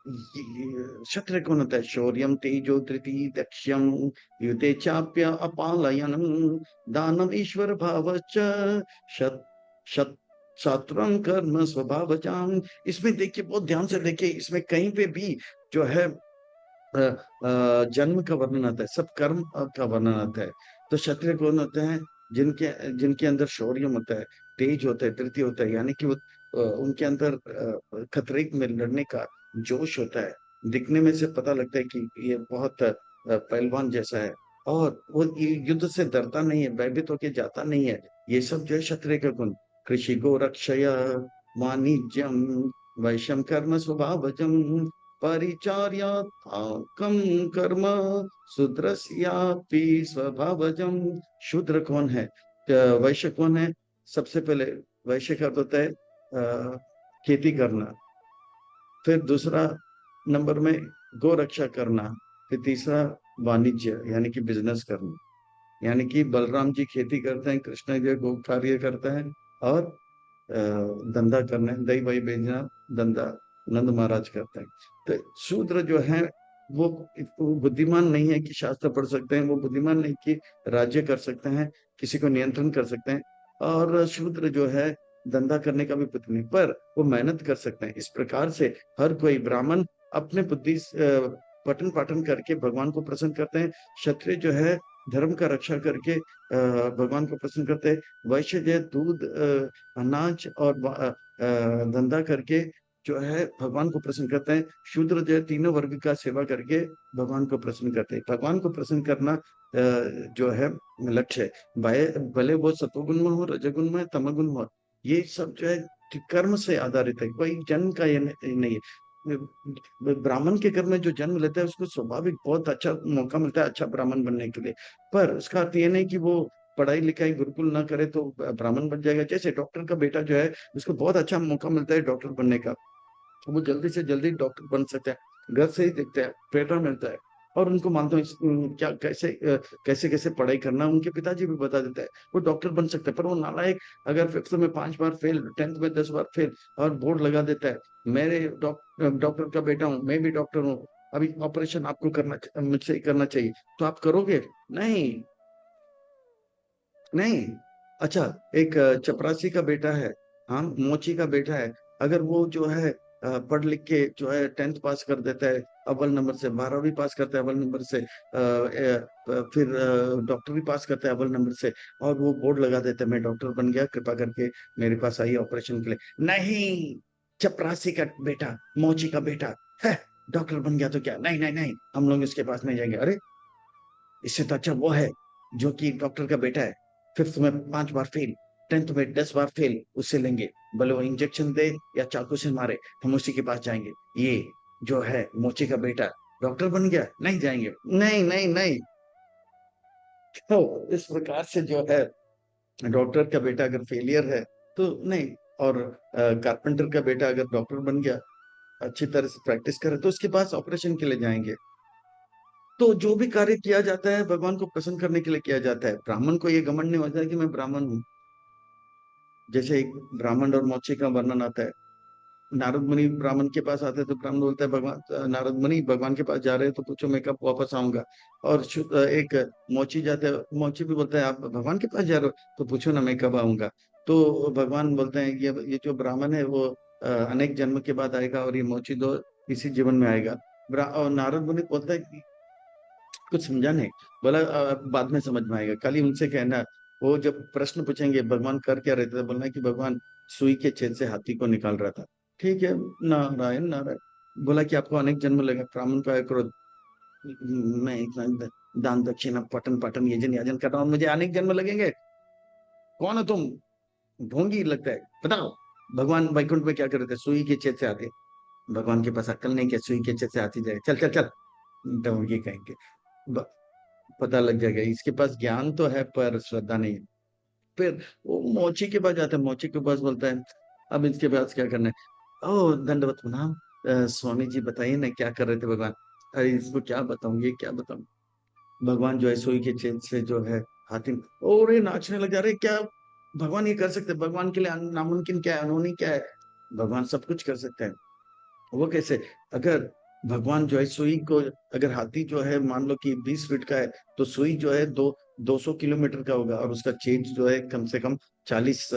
क्षत्रिय कौन होता है? शौर्यम तेजो धृति दक्ष्यम युते चाप्य अपालयनम दानम ईश्वर भावच शत शत शास्त्रम कर्म स्वभावजाम। इसमें देखिए, बहुत ध्यान से देखिए, इसमें कहीं पे भी जो है जन्म का वर्णन आता है, सब कर्म का वर्णन आता है। तो क्षत्रिय कौन होते हैं? जिनके जिनके अंदर शौर्य होता है, तेज होता है, धृति होता है, यानी कि वो उनके अंदर खतरे में लड़ने का जोश होता है। दिखने में से पता लगता है कि ये बहुत पहलवान जैसा है, और वो युद्ध से डरता नहीं है, भयभीत होके जाता नहीं है। ये सब जो है क्षत्रिय का गुण। कृषि गो रक्षय वाणिज्यम वैश्यम कर्म स्वभावजम। परिचार्यात्मकं कर्म शूद्रस्यापि स्वभावजम। शूद्र कौन है? वैश्य कौन है? सबसे पहले वैश्य का अर्थ होता है खेती करना, फिर दूसरा नंबर में गो रक्षा करना, फिर तीसरा वाणिज्य यानी कि बिजनेस करना। यानी कि बलराम जी खेती करते हैं, कृष्ण जी गो कार्य करते हैं, और धंधा करना है, दही वही बेचना धंधा नंद महाराज करते हैं। तो शूद्र जो है वो बुद्धिमान नहीं है कि शास्त्र पढ़ सकते हैं, वो बुद्धिमान नहीं कि राज्य कर सकते हैं, किसी को नियंत्रण कर सकते हैं। और शूद्र जो है धंधा करने का भी पुत्र नहीं, पर वो मेहनत कर सकते हैं। इस प्रकार से हर कोई ब्राह्मण अपने बुद्धि पठन पाठन करके भगवान को प्रसन्न करते हैं। क्षत्रिय जो है धर्म का रक्षा करके भगवान को प्रसन्न करते हैं। वैश्य जो है दूध अनाज और धंधा करके जो है भगवान को प्रसन्न करते हैं। शूद्र जो है तीनों वर्ग का सेवा करके भगवान को प्रसन्न करते हैं। भगवान को प्रसन्न करना जो है लक्ष्य है। भले वो सतोगुण में हो, रजोगुण में, तमोगुण में हो, ये सब जो है कर्म से आधारित है, कोई जन्म का ये नहीं है। ब्राह्मण के घर में जो जन्म लेता है उसको स्वाभाविक बहुत अच्छा मौका मिलता है अच्छा ब्राह्मण बनने के लिए। पर उसका अर्थ ये नहीं कि वो पढ़ाई लिखाई गुरुकुल ना करे तो ब्राह्मण बन जाएगा। जैसे डॉक्टर का बेटा जो है उसको बहुत अच्छा मौका मिलता है डॉक्टर बनने का, तो वो जल्दी से जल्दी डॉक्टर बन सकते हैं। घर से ही देखते हैं, प्रेरणा मिलता है, और उनको मानते हैं क्या कैसे कैसे कैसे पढ़ाई करना उनके पिताजी भी बता देते हैं, वो डॉक्टर बन सकते हैं। पर वो नालायक अगर फिफ्थ में 5 बार फेल, टेंथ में 10 बार फेल और बोर्ड लगा देता है, मेरे डॉक्टर का बेटा हूँ, मैं भी डॉक्टर हूँ, अभी ऑपरेशन आपको करना मुझसे ही करना चाहिए, तो आप करोगे? नहीं, नहीं। अच्छा, एक चपरासी का बेटा है, हाँ मोची का बेटा है, अगर वो जो है पढ़ लिख के जो है टेंथ पास कर देता है अव्वल नंबर से, 12वीं पास करता है अव्वल नंबर से, फिर डॉक्टरी पास करता है अव्वल नंबर से, और वो बोर्ड लगा देता है मैं डॉक्टर बन गया, कृपा करके मेरे पास आइए ऑपरेशन के लिए। नहीं, चपरासी का बेटा, मोची का बेटा है, डॉक्टर बन गया तो क्या? नहीं नहीं नहीं, हम लोग इसके पास नहीं जाएंगे। अरे, इससे तो अच्छा वो है जो कि डॉक्टर का बेटा है, फिफ्थ में 5 बार फेल, टेंथ में 10 बार फेल, उससे लेंगे, भले वो इंजेक्शन दे या चाकू से मारे, हम उसी के पास जाएंगे। ये जो है मोची का बेटा डॉक्टर बन गया, नहीं जाएंगे, नहीं नहीं नहीं। तो इस प्रकार से जो है डॉक्टर का बेटा अगर फेलियर है तो नहीं, और कारपेंटर का बेटा अगर डॉक्टर बन गया, अच्छी तरह से प्रैक्टिस करे, तो उसके पास ऑपरेशन के लिए जाएंगे। तो जो भी कार्य किया जाता है भगवान को प्रसन्न करने के लिए किया जाता है। ब्राह्मण को ये घमंड नहीं होता है कि मैं ब्राह्मण हूँ। जैसे एक ब्राह्मण और मौचे का वर्णन आता है, नारद मुनि ब्राह्मण के पास आते हैं तो ब्राह्मण बोलता है भगवान, नारद मुनि भगवान के पास जा रहे हैं तो पूछो मैं कब वापस आऊंगा। और एक मौची जाते हैं, मौची भी बोलता है आप भगवान के पास जा रहे हो तो पूछो ना मैं कब आऊंगा। तो भगवान बोलते हैं ये जो ब्राह्मण है वो अनेक जन्म के बाद आएगा, और ये मौची दो इसी जीवन में आएगा। और नारद मुनि बोलता है कि कुछ समझा नहीं। बोला बाद में समझ में आएगा, कल ही उनसे कहना। वो जब प्रश्न पूछेंगे भगवान कर क्या रहे थे, तो बोलना कि भगवान सुई के छेद से हाथी को निकाल रहा था। ठीक है, नारायण नारायण। बोला कि आपको अनेक जन्म लगेगा, ब्राह्मण का क्रोध, मैं इतना दान दक्षिणा पठन पाठन यजन याजन कर रहा हूँ, मुझे अनेक जन्म लगेंगे? कौन हो तुम? ढोंगी लगता है, बताओ। भगवान वैकुंठ में क्या कर रहे थे? सुई के छेद से आते। भगवान के पास अक्ल नहीं, क्या सुई के छेद से हाथी जाए? चल चल चल, ढोंगी कहेंगे। पता लग जाएगा इसके पास ज्ञान तो है पर श्रद्धा नहीं है। फिर वो मोची के पास जाता है, मोची के पास बोलता है अब इसके पास क्या करना है? ओ दंडवत प्रणाम, स्वामी जी बताइए ना क्या कर रहे थे भगवान? अरे इसको क्या बताऊं, ये क्या बताऊं। भगवान जो है सुई के छेद से जो है हाथी, और ये नाचने लग जा रहे, क्या भगवान ये कर सकते हैं? भगवान के लिए नामुमकिन क्या है, अनहोनी क्या है? भगवान सब कुछ कर सकते हैं। वो कैसे? अगर भगवान जो है सुई को, अगर हाथी जो है मान लो कि 20 फीट का है, तो सुई जो है 200 किलोमीटर का होगा, और उसका छेद जो है कम से कम 40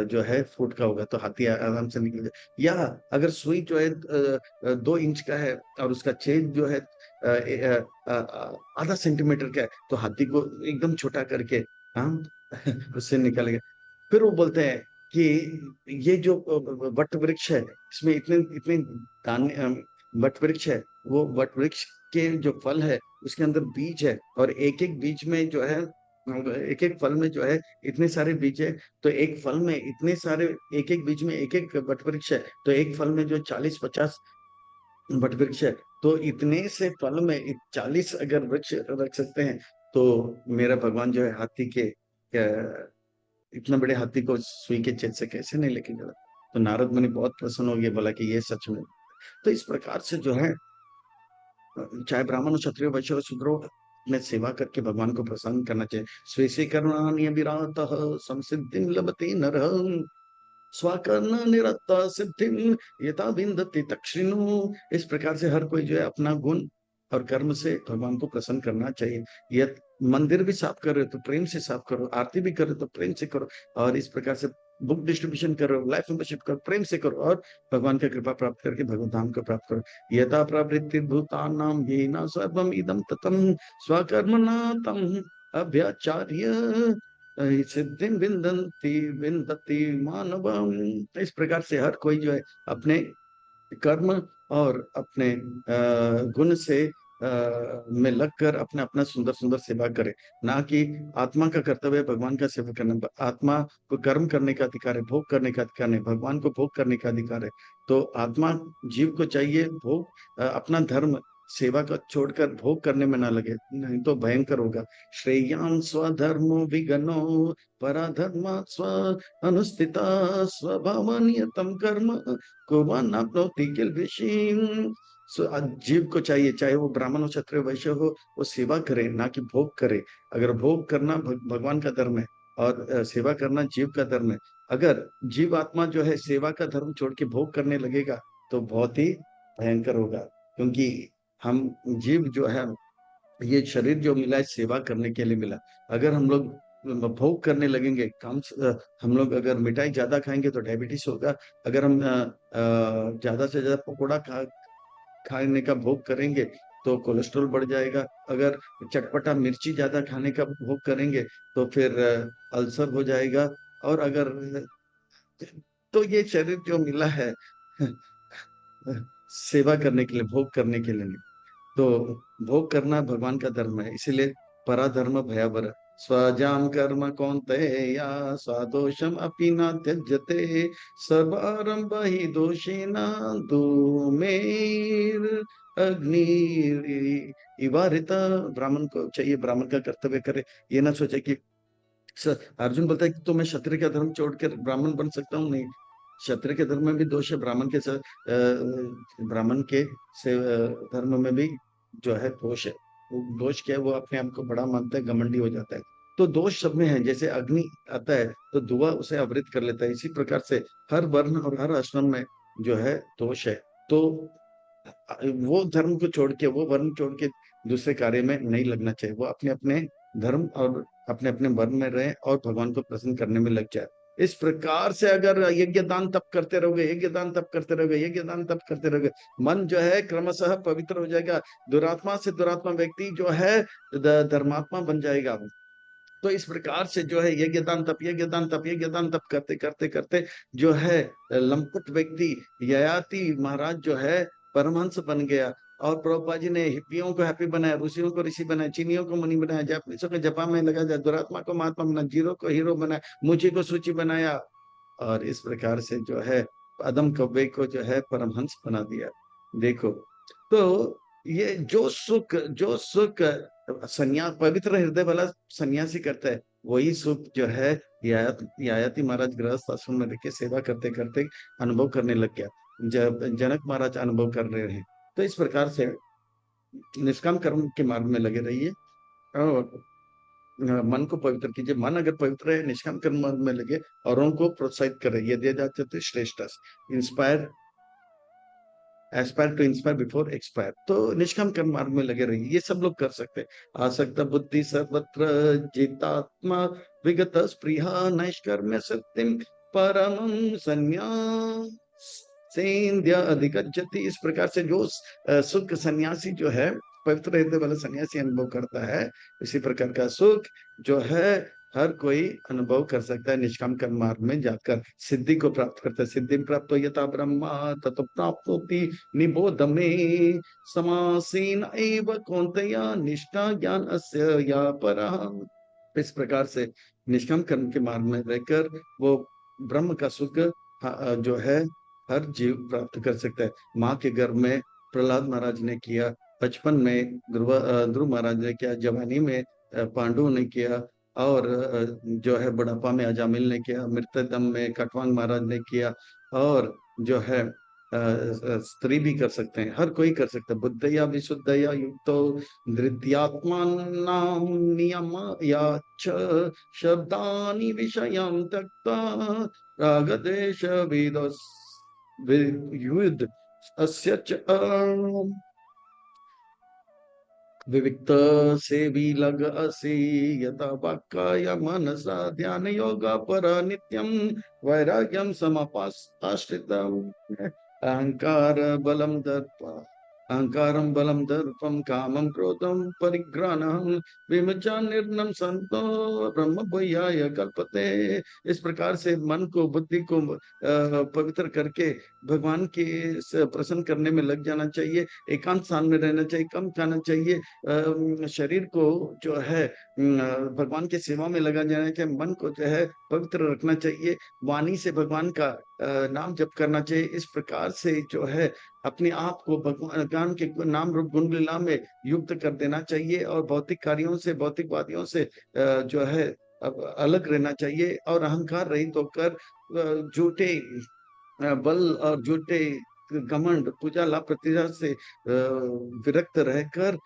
जो है फुट का होगा, तो हाथी आराम से निकल जाए। या अगर सुई जो है 2 इंच का है और उसका छेद जो है आधा सेंटीमीटर का है, तो हाथी को एकदम छोटा करके हाँ उससे निकलेगा। फिर वो बोलते हैं कि ये जो वट वृक्ष है इसमें इतने इतने दाने वट वृक्ष है, वो वट वृक्ष के जो फल है उसके अंदर बीज है, और एक एक बीज में जो है एक एक फल में जो है इतने सारे बीज है। तो एक फल में इतने सारे, एक एक बीज में एक एक वट वृक्ष है, तो एक फल में जो 40-50 वट वृक्ष है, तो इतने से फल में 40 अगर वृक्ष रख सकते हैं, तो मेरा भगवान जो है हाथी के इतना बड़े हाथी को सुई के छेद से कैसे नहीं लेके गया। तो नारद मुनि बहुत प्रसन्न हो गए, बोला कि ये सच में। तो इस प्रकार से जो है, चाहे ब्राह्मण हो, क्षत्रिय, वैश्य हो, शूद्र हो, अपने सेवा करके भगवान को प्रसन्न करना चाहिए। स्वेसे कर्माणि अभिरातः संसिद्धिं लभते नरः, स्वकर्म निरता सिद्धिं यथा विन्दति तक्षिणु। इस प्रकार से हर कोई जो है अपना गुण और कर्म से भगवान को प्रसन्न करना चाहिए। यह मंदिर भी साफ कर रहे हो तो प्रेम से साफ करो, आरती भी कर रहे हो तो प्रेम से करो, और इस प्रकार से बुक डिस्ट्रीब्यूशन करो, लाइफ मेंबरशिप करो, प्रेम से करो, और भगवान का कृपा प्राप्त करके भगवत धाम को प्राप्त करो। यथा प्रवृत्ति भूतानां येन सर्वम इदं ततं स्वकर्मणा तम अभ्याचार्य सिद्धि विंदती विंदती मानवम। इस प्रकार से हर कोई जो है अपने कर्म और अपने गुण से में लगकर अपना अपना सुंदर सुंदर सेवा करे, ना कि आत्मा का कर्तव्य है भगवान का सेवा करना। आत्मा को कर्म करने का अधिकार है, भोग करने का अधिकार नहीं, भगवान को भोग करने का अधिकार है। तो आत्मा जीव को चाहिए भोग, अपना धर्म सेवा का छोड़कर भोग करने में ना लगे, नहीं तो भयंकर होगा। श्रेयां स्वधर्मो विगनो पराधर्मा स्व अनुस्थिता स्वभावनियतम कर्म कुर्वाण आपनोति किल्बिषीम्। जीव को चाहिए, चाहे वो ब्राह्मण हो, क्षत्रिय, वैश्य हो, वो सेवा करे ना कि भोग करे। अगर भोग करना भगवान का धर्म है, और सेवा करना जीव का धर्म है। अगर जीव आत्मा जो है सेवा का धर्म छोड़ के भोग करने लगेगा, तो बहुत ही भयंकर होगा। क्योंकि हम जीव जो है, ये शरीर जो मिला है सेवा करने के लिए मिला। अगर हम लोग भोग करने लगेंगे, हम लोग अगर मिठाई ज्यादा खाएंगे तो डायबिटीज होगा। अगर हम ज्यादा से ज्यादा पकौड़ा खाने का भोग करेंगे तो कोलेस्ट्रॉल बढ़ जाएगा। अगर चटपटा मिर्ची ज्यादा खाने का भोग करेंगे तो फिर अल्सर हो जाएगा। और अगर तो ये शरीर जो मिला है सेवा करने के लिए, भोग करने के लिए नहीं। तो भोग करना भगवान का धर्म है, इसीलिए पराधर्म भयावर। स्वजाम कर्म कौन्तेय स्वादोषम अपि न त्यज्यते सर्वारंभ ही दोषेण धूमेर अग्नि इवारिता। ब्राह्मण को चाहिए ब्राह्मण का कर्तव्य करे, ये ना सोचे कि अर्जुन बोलता है कि तो मैं क्षत्रिय का धर्म छोड़कर ब्राह्मण बन सकता हूँ। नहीं, क्षत्रिय के धर्म में भी दोष है, ब्राह्मण के साथ ब्राह्मण के से धर्म में भी जो है दोष है। वो दोष क्या है, वो अपने आप को बड़ा मानता है, घमंडी हो जाता है। तो दोष सब में है, जैसे अग्नि आता है तो धुआं उसे आवृत कर लेता है, इसी प्रकार से हर वर्ण और हर आश्रम में जो है दोष है। तो वो धर्म को छोड़ के, वो वर्ण छोड़ के दूसरे कार्य में नहीं लगना चाहिए। वो अपने अपने धर्म और अपने अपने वर्ण में रहे और भगवान को प्रसन्न करने में लग जाए। इस प्रकार से अगर यज्ञ दान तप करते रहोगे, यज्ञ दान तप करते रहोगे, यज्ञ दान तप करते रहोगे, मन जो है क्रमशः पवित्र हो जाएगा। दुरात्मा से दुरात्मा व्यक्ति जो है धर्मात्मा बन जाएगा। तो इस प्रकार से जो है यज्ञ दान तप, यज्ञ दान तप, यज्ञ दान तप करते करते करते जो है लंपट व्यक्ति ययाति महाराज जो है परमहंस बन गया। और प्रभुपाद जी ने हिप्पियों को हैप्पी बनाया, ऋषियों को ऋषि बनाया, चीनियों को मुनि बनाया, जापानीसों को जपा में लगा दिया, दुरात्मा को महात्मा बनाया, जीरो को हीरो बनाया, मुझी को सूची बनाया। और इस प्रकार से जो है अदम कव्वे को जो है परमहंस बना दिया। देखो, तो ये जो सुख पवित्र हृदय वाला सन्यासी करता है, वही सुख जो है यायाति महाराज गृहस्थ आश्रम में रह के सेवा करते करते अनुभव करने लग गया, जब जनक महाराज अनुभव कर रहे हैं। तो इस प्रकार से निष्काम कर्म के मार्ग में लगे रहिए, और मन को पवित्र कीजिए। मन अगर पवित्र है, निष्काम कर्म मार्ग में लगे, औरों को प्रोत्साहित करे, ये दिया जाते थे श्रेष्ठ inspire, aspire to inspire before expire. तो निष्काम कर्म मार्ग में लगे रहिए, ये सब लोग कर सकते हैं। आसक्त बुद्धि सर्वत्र जितात्मा विगत स्पृहा नैष्कर्म्य सत्यम परमं संन्यासेन्द्य अधिगच्छति। इस प्रकार से जो सुख सन्यासी जो है, पवित्र हृदय वाला सन्यासी अनुभव करता है, इसी प्रकार का सुख जो है हर कोई अनुभव कर सकता है। निष्काम कर्म मार्ग में जाकर सिद्धि को प्राप्त करता है। सिद्धि प्राप्त हो यथा ब्रह्मा ततो प्राप्त होती निबोध में समासीन एव कौन्तेय निष्ठा ज्ञान अस्य या परा। इस प्रकार से निष्काम कर्म के मार्ग में रहकर वो ब्रह्म का सुख जो है हर जीव प्राप्त कर सकता है। माँ के गर्भ में प्रहलाद महाराज ने किया, बचपन में ध्रुव महाराज ने किया, जवानी में पांडु ने किया, और जो है बुढ़ापा में अजामिल ने किया, मृतदम में कटवांग महाराज ने किया, और जो है स्त्री भी कर सकते हैं, हर कोई कर सकता है। बुद्धया विशुद्धया युक्तो धृत्यात्मानं नियमया च शब्दानि विषयं त्यक्त्वा रागद्वेष वियुद्ध अस्य च विविक्त सेवी लग असी यथा वाक्काय मनसा ध्यान योगा पर नित्यम वैराग्यम समापाश्रितम अहंकार बलम दर्प अहंकारम बलम दर्पम कामम क्रोधम परिग्रहणम विमचा निर्णम संतो ब्रह्म भूयाय कल्पते। इस प्रकार से मन को, बुद्धि को पवित्र करके भगवान के प्रसन्न करने में लग जाना चाहिए। एकांत स्थान में रहना चाहिए, कम खाना चाहिए, शरीर को जो है भगवान की सेवा में लगा जाना चाहिए, मन को जो है पवित्र रखना चाहिए, वाणी से भगवान का नाम जप करना चाहिए। इस प्रकार से जो है अपने आप को भगवान के नाम रूप गुण लीला में युक्त कर देना चाहिए, और भौतिक कार्यों से, भौतिकवादियों से जो है अलग रहना चाहिए, और अहंकार रहित होकर झूठे बल और झूठे घमंड, पूजा लाभ प्रतिष्ठा से विरक्त रहकर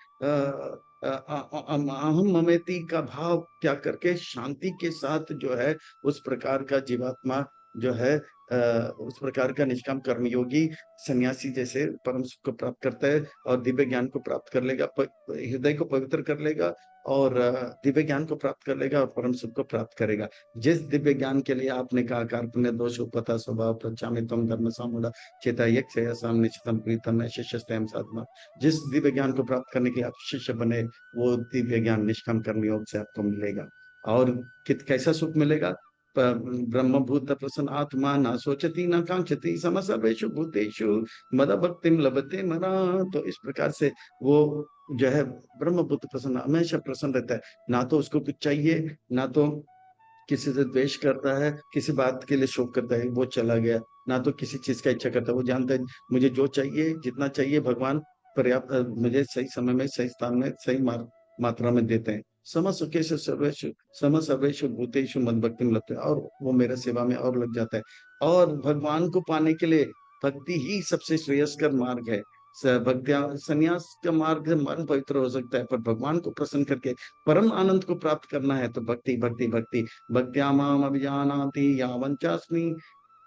अहम ममेती का भाव त्याग करके शांति के साथ जो है उस प्रकार का जीवात्मा जो है उस प्रकार का निष्काम कर्मयोगी सन्यासी जैसे परम सुख को प्राप्त करता है, और दिव्य ज्ञान को प्राप्त कर लेगा, हृदय को पवित्र कर लेगा, और दिव्य ज्ञान को प्राप्त कर लेगा, और परम सुख को प्राप्त करेगा। जिस दिव्य ज्ञान के लिए आपने कहा कार्पण्य दोष उपता स्वभाव प्रचामी तम धर्म सामूढ़ चेता यक्षम निश्चितम प्रीतम शिष्य साधना, जिस दिव्य ज्ञान को प्राप्त करने के लिए आप शिष्य बने, वो दिव्य ज्ञान निष्काम कर्म योग से आपको मिलेगा। और कैसा सुख मिलेगा? ब्रह्मभूत प्रसन्न आत्मा न सोचती न कांक्षती सम सर्वेषु भूतेषु मद भक्तिम लभते मना। तो इस प्रकार से वो जो है ब्रह्मभूत प्रसन्न, हमेशा प्रसन्न रहता है, ना तो उसको कुछ चाहिए, ना तो किसी से द्वेष करता है, किसी बात के लिए शोक करता है वो चला गया, ना तो किसी चीज का इच्छा करता है, वो जानता है मुझे जो चाहिए, जितना चाहिए भगवान पर्याप्त मुझे सही समय में, सही स्थान में, सही मात्रा में देते हैं। सम सुखेशु सर्वेशु सम सर्वेशु भूतेषु मद भक्ति में लगते हैं, और वो मेरा सेवा में और लग जाता है। और भगवान को पाने के लिए भक्ति ही सबसे श्रेयस्कर मार्ग है। भक्तिया संन्यास का मार्ग मन पवित्र हो सकता है, पर भगवान को प्रसन्न करके परम आनंद को प्राप्त करना है तो भक्ति भक्ति भक्ति भक्त्या माम अभिजानाति यावञ्चास्मि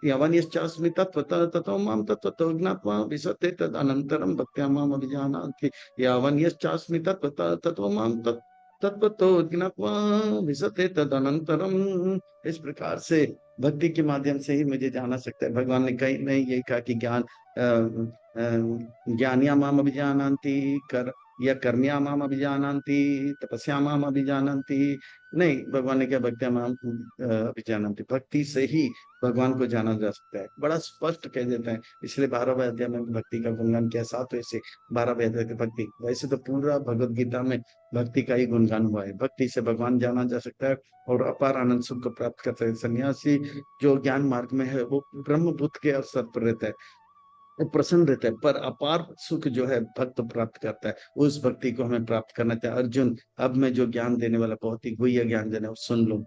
यावन्यश्चास्मि तत्त्वतः ततो माम तत्त्वतो ज्ञात्वा विशते तद अनंतरम भक्त्या माम अभिजानाति यावन्यश्चास्मि तत्त्वतः ततो माम तत्त्वतो ज्ञात्वा विशते तद अनंतरम। इस प्रकार से भक्ति के माध्यम से ही मुझे जाना सकता है। भगवान ने कहीं नहीं यही कहा कि ज्ञान ज्ञानिया माम अभिजानान्ति कर या कर्मिया माम अभिजानान्ति तपस्या माम अभिजानान्ति। नहीं, भगवान ने क्या भक्त्या माम अभिजानान्ति, भक्ति से ही भगवान को जाना जा सकता है, बड़ा स्पष्ट कह देता है। इसलिए 12वें अध्याय में भक्ति का गुणगान किया, 7वें से 12वें अध्याय की भक्ति। वैसे तो पूरा भगवत गीता में भक्ति का ही गुणगान हुआ है। भक्ति से भगवान जाना जा सकता है और अपार आनंद सुख को प्राप्त कर सकते हैं। सन्यासी जो ज्ञान मार्ग में है वो ब्रह्मभूत के अवसर पर रहता है, वो प्रसन्न रहता है, पर अपार सुख जो है भक्त प्राप्त करता है, उस भक्ति को हमें प्राप्त करना चाहिए। अर्जुन, अब मैं जो ज्ञान देने वाला बहुत ही गुह्य ज्ञान देने वाला, सुन लो।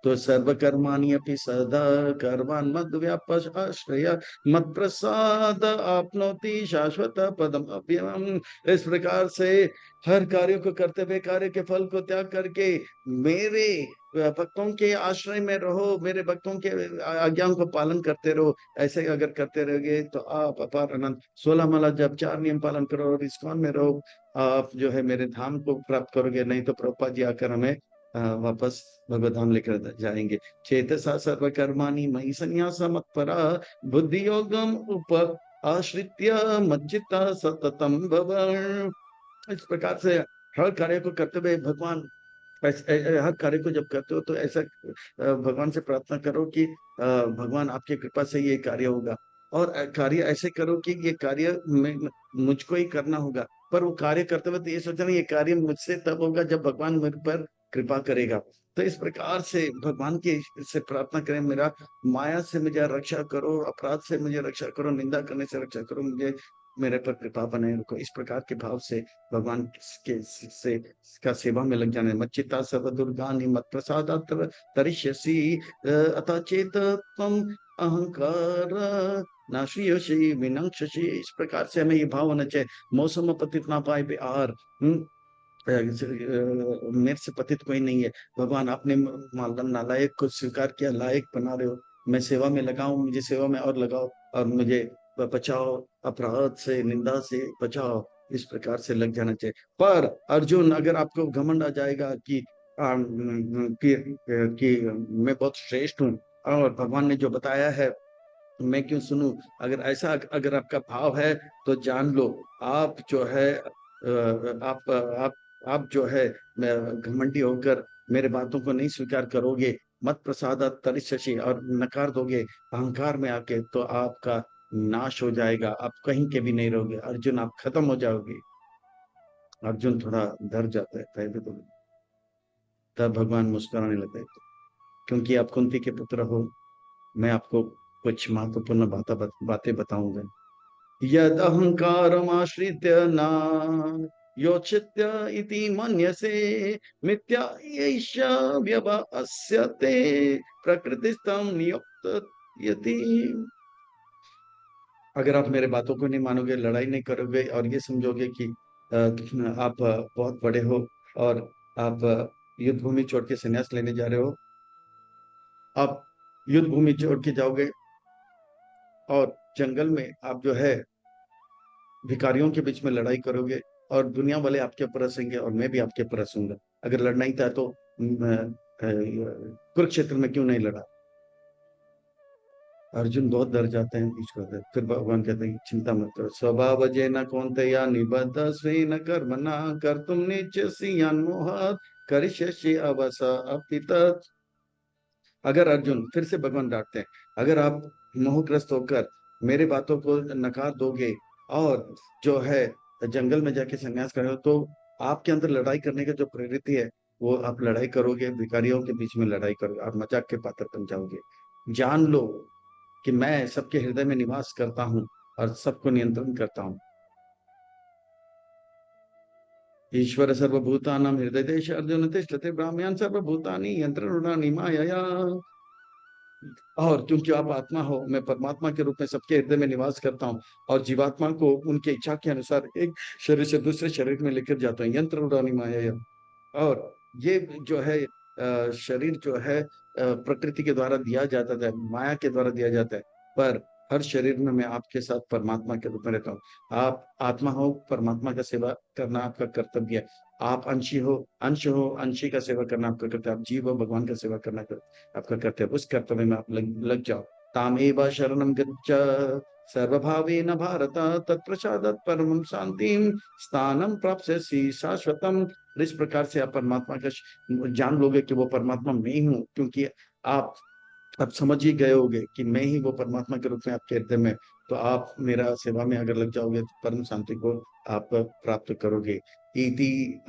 तो सर्वकर्माणि अपि सदा कर्मान् मद व्यापाश्रय मत प्रसाद आपनोति शाश्वत पदम अव्ययम्। इस प्रकार से हर कार्य को करते हुए कार्य के फल को त्याग करके मेरे भक्तों के आश्रय में रहो, मेरे भक्तों के आज्ञाओं को पालन करते रहो। ऐसे अगर करते रहोगे तो आप अपार आनंद 16 माला जब 4 नियम पालन करो और इस्कॉन में रहो, आप जो है मेरे धाम को प्राप्त करोगे। नहीं तो प्रभुपाद जी आकर हमें वापस भगवत धाम लेकर जाएंगे। चेतसा सर्वकर्माणि मयि संन्यास मत्परा बुद्धि योगम उप आश्रित्य मज्जिता सततम भव। इस प्रकार से हर कार्य को करते हुए भगवान हर कार्य को जब करते हो तो ऐसा भगवान से प्रार्थना करो कि भगवान आपकी कृपा से ये कार्य होगा, और कार्य ऐसे करो कि ये कार्य मुझको ही करना होगा। पर वो कार्य करते हुए तो ये सोचना ये कार्य मुझसे तब होगा जब भगवान मेरे पर कृपा करेगा। तो इस प्रकार से भगवान की से प्रार्थना करें, मेरा माया से मुझे रक्षा करो, अपराध से मुझे रक्षा करो, निंदा करने से रक्षा करो, मुझे मेरे पर कृपा बनाए रखो। इस प्रकार के भाव से भगवान के से का सेवा में लग जाने। मच्चिता सर्व दुर्गानि मत प्रसाद तरिष्यसि अतः चेत त्वम अहंकार नाश्रियसि विनक्ष्यसि। इस प्रकार से हमें ये भाव होना चाहिए। मौसम पतित ना पाए बिहार, मेरे से पतित कोई नहीं है। भगवान आपने नालायक को स्वीकार किया, लायक बना रहे हो। मैं सेवा में लगाऊं, मुझे सेवा में और लगाओ, और मुझे बचाओ, अपराध से, निंदा से बचाओ। इस प्रकार से लग जाना चाहिए। पर अर्जुन, अगर आपको घमंड आ जाएगा कि कि मैं बहुत श्रेष्ठ हूँ और भगवान ने जो बताया है मैं क्यों सुनूं, अगर ऐसा अगर आपका भाव है तो जान लो आप जो है आप जो है घमंडी होकर मेरे बातों को नहीं स्वीकार करोगे, मत प्रसाद तरिष्यसि, और नकार दोगे अहंकार में आके, तो आपका नाश हो जाएगा। आप कहीं के भी नहीं रहोगे अर्जुन, आप खत्म हो जाओगे। अर्जुन थोड़ा डर जाता है पहले तो, तब भगवान मुस्कुराने लगते हैं। क्योंकि आप कुंती के पुत्र हो, मैं आपको कुछ महत्वपूर्ण बातें बताऊंगा। यद अहंकारमाश्रित्य न योचित्य इति मन्यसे मिथ्या एष व्यवस्यते प्रकृतिस्थं नियुक्तयति। अगर आप मेरे बातों को नहीं मानोगे, लड़ाई नहीं करोगे, और ये समझोगे कि आप बहुत बड़े हो और आप युद्ध भूमि छोड़ के संन्यास लेने जा रहे हो, आप युद्ध भूमि छोड़ के जाओगे और जंगल में आप जो है भिखारियों के बीच में लड़ाई करोगे, और दुनिया वाले आपके ऊपर हंसेंगे और मैं भी आपके ऊपर हंसूंगा। अगर लड़ना ही था तो कुरुक्षेत्र में क्यों नहीं लड़ा। अर्जुन बहुत डर जाते हैं बीच में। फिर भगवान कहते हैं चिंता मत करो, स्वभाव जेन कौन्तेय निबद्ध स्वेन कर्मणा कर्तुम नेच्छसि यन्मोहात् करिष्यसि अवसा अपित। अगर अर्जुन, फिर से भगवान डांटते हैं, अगर आप मोहग्रस्त होकर मेरे बातों को नकार दोगे और जो है जंगल में जाके संन्यास करो, तो आपके अंदर लड़ाई करने का जो प्रवृत्ति है, वो आप लड़ाई करोगे, भिखारियों के बीच में लड़ाई करोगे, आप मजाक के पात्र बन जाओगे। जान लो कि मैं सबके हृदय में निवास करता हूँ और सबको नियंत्रण करता हूँ। ईश्वर सर्वभूतानां हृदय देश अर्जुन तिष्ठते ब्राह्मण सर्वभूतानि यंत्रणा मायया। और क्योंकि आप आत्मा हो, मैं परमात्मा के रूप में सबके हृदय में निवास करता हूँ, और जीवात्मा को उनके इच्छा के अनुसार एक शरीर से दूसरे शरीर में लेकर जाता हूँ, यंत्र उड़ानी माया। और ये जो है शरीर जो है प्रकृति के द्वारा दिया जाता है, माया के द्वारा दिया जाता है, पर हर शरीर में मैं आपके साथ परमात्मा के रूप में रहता हूँ। आप आत्मा हो, परमात्मा का सेवा करना आपका कर्तव्य है। आप अंश हो, अंशी का सेवा करना आपका कर्तव्य। आप जीव हो, भगवान का सेवा करना आपका कर्तव्य। उस कर्तव्य में आप लग जाओ। तामेव शरणं गच्छ सर्वभावेन भारत तत्प्रसादात् परमं शांतिं स्थानं प्राप्स्यसि शाश्वतम्। इस प्रकार से आप परमात्मा का जान लोगे कि वो परमात्मा मैं ही हूँ, क्योंकि आप अब समझ ही गए होगे कि मैं ही वो परमात्मा के रूप में आपके हृदय में। तो आप मेरा सेवा में अगर लग जाओगे तो परम शांति को आप प्राप्त करोगे। इति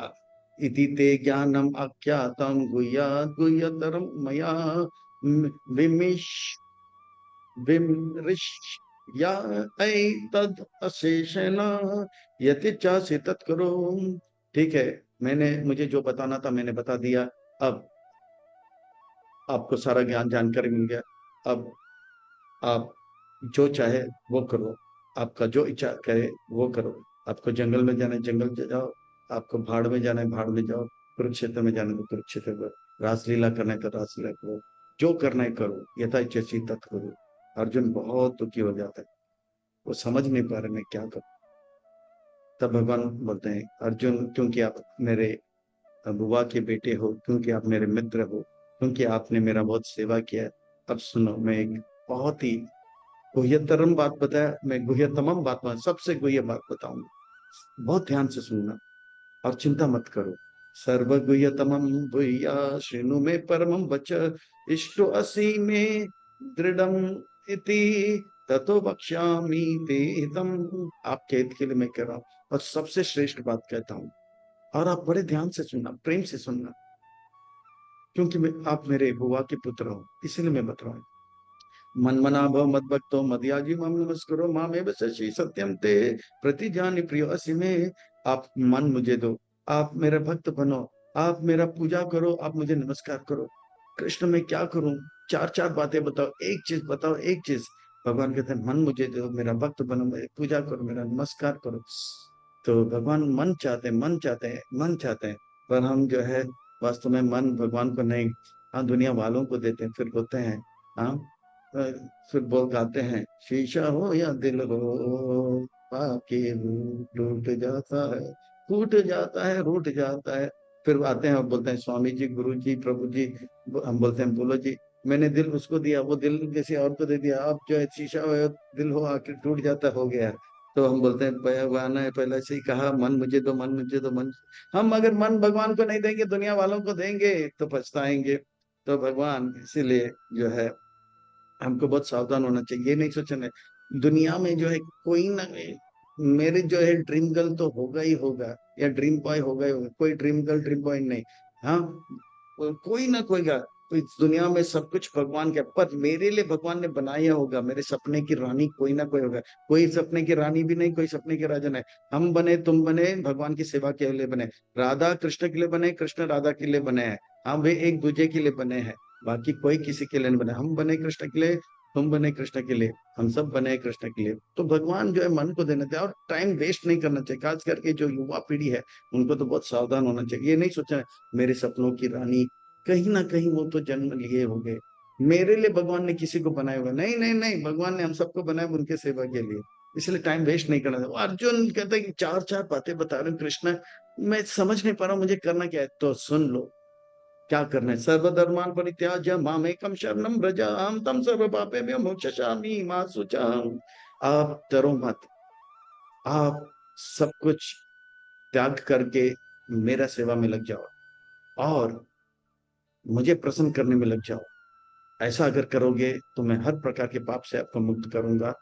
इति ते ज्ञानम अज्ञातम गुह्यात् गुह्यतरम मया विमिश विमृश या तद अशेषेण यति चासि तत्करो। ठीक है, मैंने मुझे जो बताना था मैंने बता दिया। अब आपको सारा ज्ञान जानकारी मिल गया। अब आप जो चाहे वो करो, आपका जो इच्छा करे वो करो। आपको जंगल में जाना है जंगल जाओ, आपको भाड़ में जाना है भाड़ में जाओ, कुरुक्षेत्र में जाना है तो कुरुक्षेत्र में, रासलीला करना है तो रासलीला करो, जो करना है करो, यथा इच्छसि तत् करो। अर्जुन बहुत दुखी हो जाता है, वो समझ नहीं पा रहे मैं क्या करूं। तब भगवान बोलते हैं, अर्जुन क्योंकि आप मेरे बुआ के बेटे हो, क्योंकि आप मेरे मित्र हो, क्योंकि आपने मेरा बहुत सेवा किया है, अब सुनो, मैं एक बहुत ही गुह्यतरम बात बताया, मैं गुह्यतमम बात सबसे गुह्य बात बताऊंगा, बहुत ध्यान से सुनना और चिंता मत करो। सर्व गुह्यतमम भूया श्रृणु में परमम वच इष्टो असि में दृढ़म इति ततो वक्ष्यामि ते हितम। आपके हित के लिए मैं कह रहा हूं और सबसे श्रेष्ठ बात कहता हूं, और आप बड़े ध्यान से सुनना, प्रेम से सुनना, क्योंकि आप मेरे बुआ के पुत्र हो, इसीलिए मैं बता रहा हूँ। मन्मना भव मद्भक्तो मदयाजी मम नमस्कुरु मामेव शशि सत्यम ते प्रतिजानि प्रियो असि में। आप मन मुझे दो, आप मेरा भक्त बनो, आप मेरा पूजा करो, आप मुझे नमस्कार करो। कृष्ण मैं क्या करूं? चार चार बातें बताओ, एक चीज बताओ, एक चीज। भगवान कहते हैं मन मुझे दो, मेरा भक्त बनो, मेरी पूजा करो, मेरा नमस्कार करो। तो भगवान मन चाहते हैं, मन चाहते हैं, मन चाहते हैं। पर हम जो है वास्तव में मन भगवान को नहीं, हाँ दुनिया वालों को देते हैं। फिर बोलते हैं, हाँ फिर बोल गाते हैं, शीशा हो या दिल हो, बाकी टूट जाता है, टूट जाता है, रूठ जाता है। फिर आते हैं और बोलते हैं, स्वामी जी, गुरु जी, प्रभु जी। हम बोलते हैं, बोलो जी। मैंने दिल उसको दिया, वो दिल किसी और को दे दिया। अब जो है शीशा हो या दिल हो, आखिर टूट जाता, हो गया। तो हम बोलते हैं, भगवान ने पहले से ही कहा, मन मुझे दो, मन मुझे दो, मन। हम अगर मन भगवान को नहीं देंगे, दुनिया वालों को देंगे तो पछताएंगे। तो भगवान इसीलिए जो है हमको बहुत सावधान होना चाहिए। ये नहीं सोचना है दुनिया में जो है कोई ना, मेरे जो है ड्रीम गर्ल तो होगा ही होगा, या ड्रीम बॉय होगा ही होगा। कोई ड्रीम गर्ल ड्रीम बॉय नहीं, हाँ कोई ना कोई का। तो इस दुनिया में सब कुछ भगवान का, पर मेरे लिए भगवान ने बनाया होगा, मेरे सपने की रानी कोई ना कोई होगा। कोई सपने की रानी भी नहीं, कोई सपने के राजा नहीं। हम बने, तुम बने, भगवान की सेवा के लिए बने। राधा कृष्ण के लिए बने, कृष्ण राधा के लिए बने हैं। हम वे एक दूसरे के लिए बने हैं, बाकी कोई किसी के लिए नहीं बने। हम बने कृष्ण के लिए, तुम बने कृष्ण के लिए, हम सब बने कृष्ण के लिए। तो भगवान जो है मन को देना चाहिए और टाइम वेस्ट नहीं करना चाहिए। खास करके जो युवा पीढ़ी है उनको तो बहुत सावधान होना चाहिए। ये नहीं सोचना मेरे सपनों की रानी, कहीं ना कहीं वो तो जन्म लिए हो गए। मेरे लिए भगवान ने किसी को बनाया हुआ नहीं, नहीं, नहीं, भगवान ने हम सबको बनाया उनके सेवा के लिए। इसलिए टाइम वेस्ट नहीं करना चाहिए। अर्जुन कहता है कि चार चार बातें बता रहे हो कृष्ण, मैं समझ नहीं पा रहा हूँ, मुझे करना क्या है। तो सुन लो क्या करना है। सर्वधर्मान परित्याज्य मामेकम शरणम व्रज, अहम तम सर्व पापेभ्यो मोक्षयिष्यामि मा शुचः। आप डरो मत, आप सब कुछ त्याग करके मेरा सेवा में लग जाओ और मुझे प्रसन्न करने में लग जाओ। ऐसा अगर करोगे तो मैं हर प्रकार के पाप से आपको मुक्त करूंगा।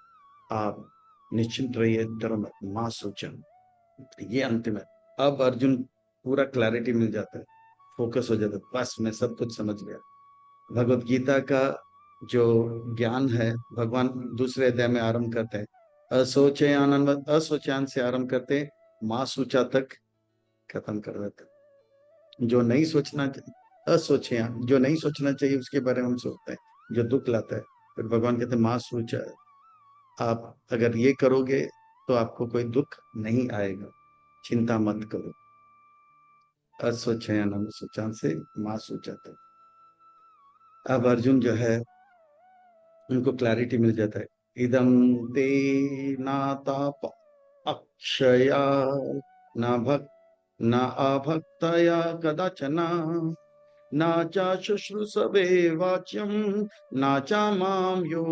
आप निश्चिंत रहिए, डरो मत, मां सोचन। ये अंतिम है। अब अर्जुन पूरा क्लैरिटी मिल जाता है, फोकस हो जाता है, बस मैं सब कुछ समझ गया। भगवत गीता का जो ज्ञान है भगवान दूसरे अध्याय में आरंभ करते हैं। असोचे आनंद, असोचान से आरंभ करते, माँ सूचा तक खत्म कर देते। जो नहीं सोचना चाहिए, असोचयान, जो नहीं सोचना चाहिए उसके बारे में हम सोचते हैं, जो दुख लाता है। फिर भगवान कहते हैं, माँ सूचा, आप अगर ये करोगे तो आपको कोई दुख नहीं आएगा, चिंता मत करो। असोचयान अनुसोचान से माँ सूचा तक। अब अर्जुन जो है उनको क्लैरिटी मिल जाता है। इदम ते नाता अक्षया न भक्त न अभक्तया कदाचन, ना चा शुश्रूषवे वाच्यम, ना चा माम यो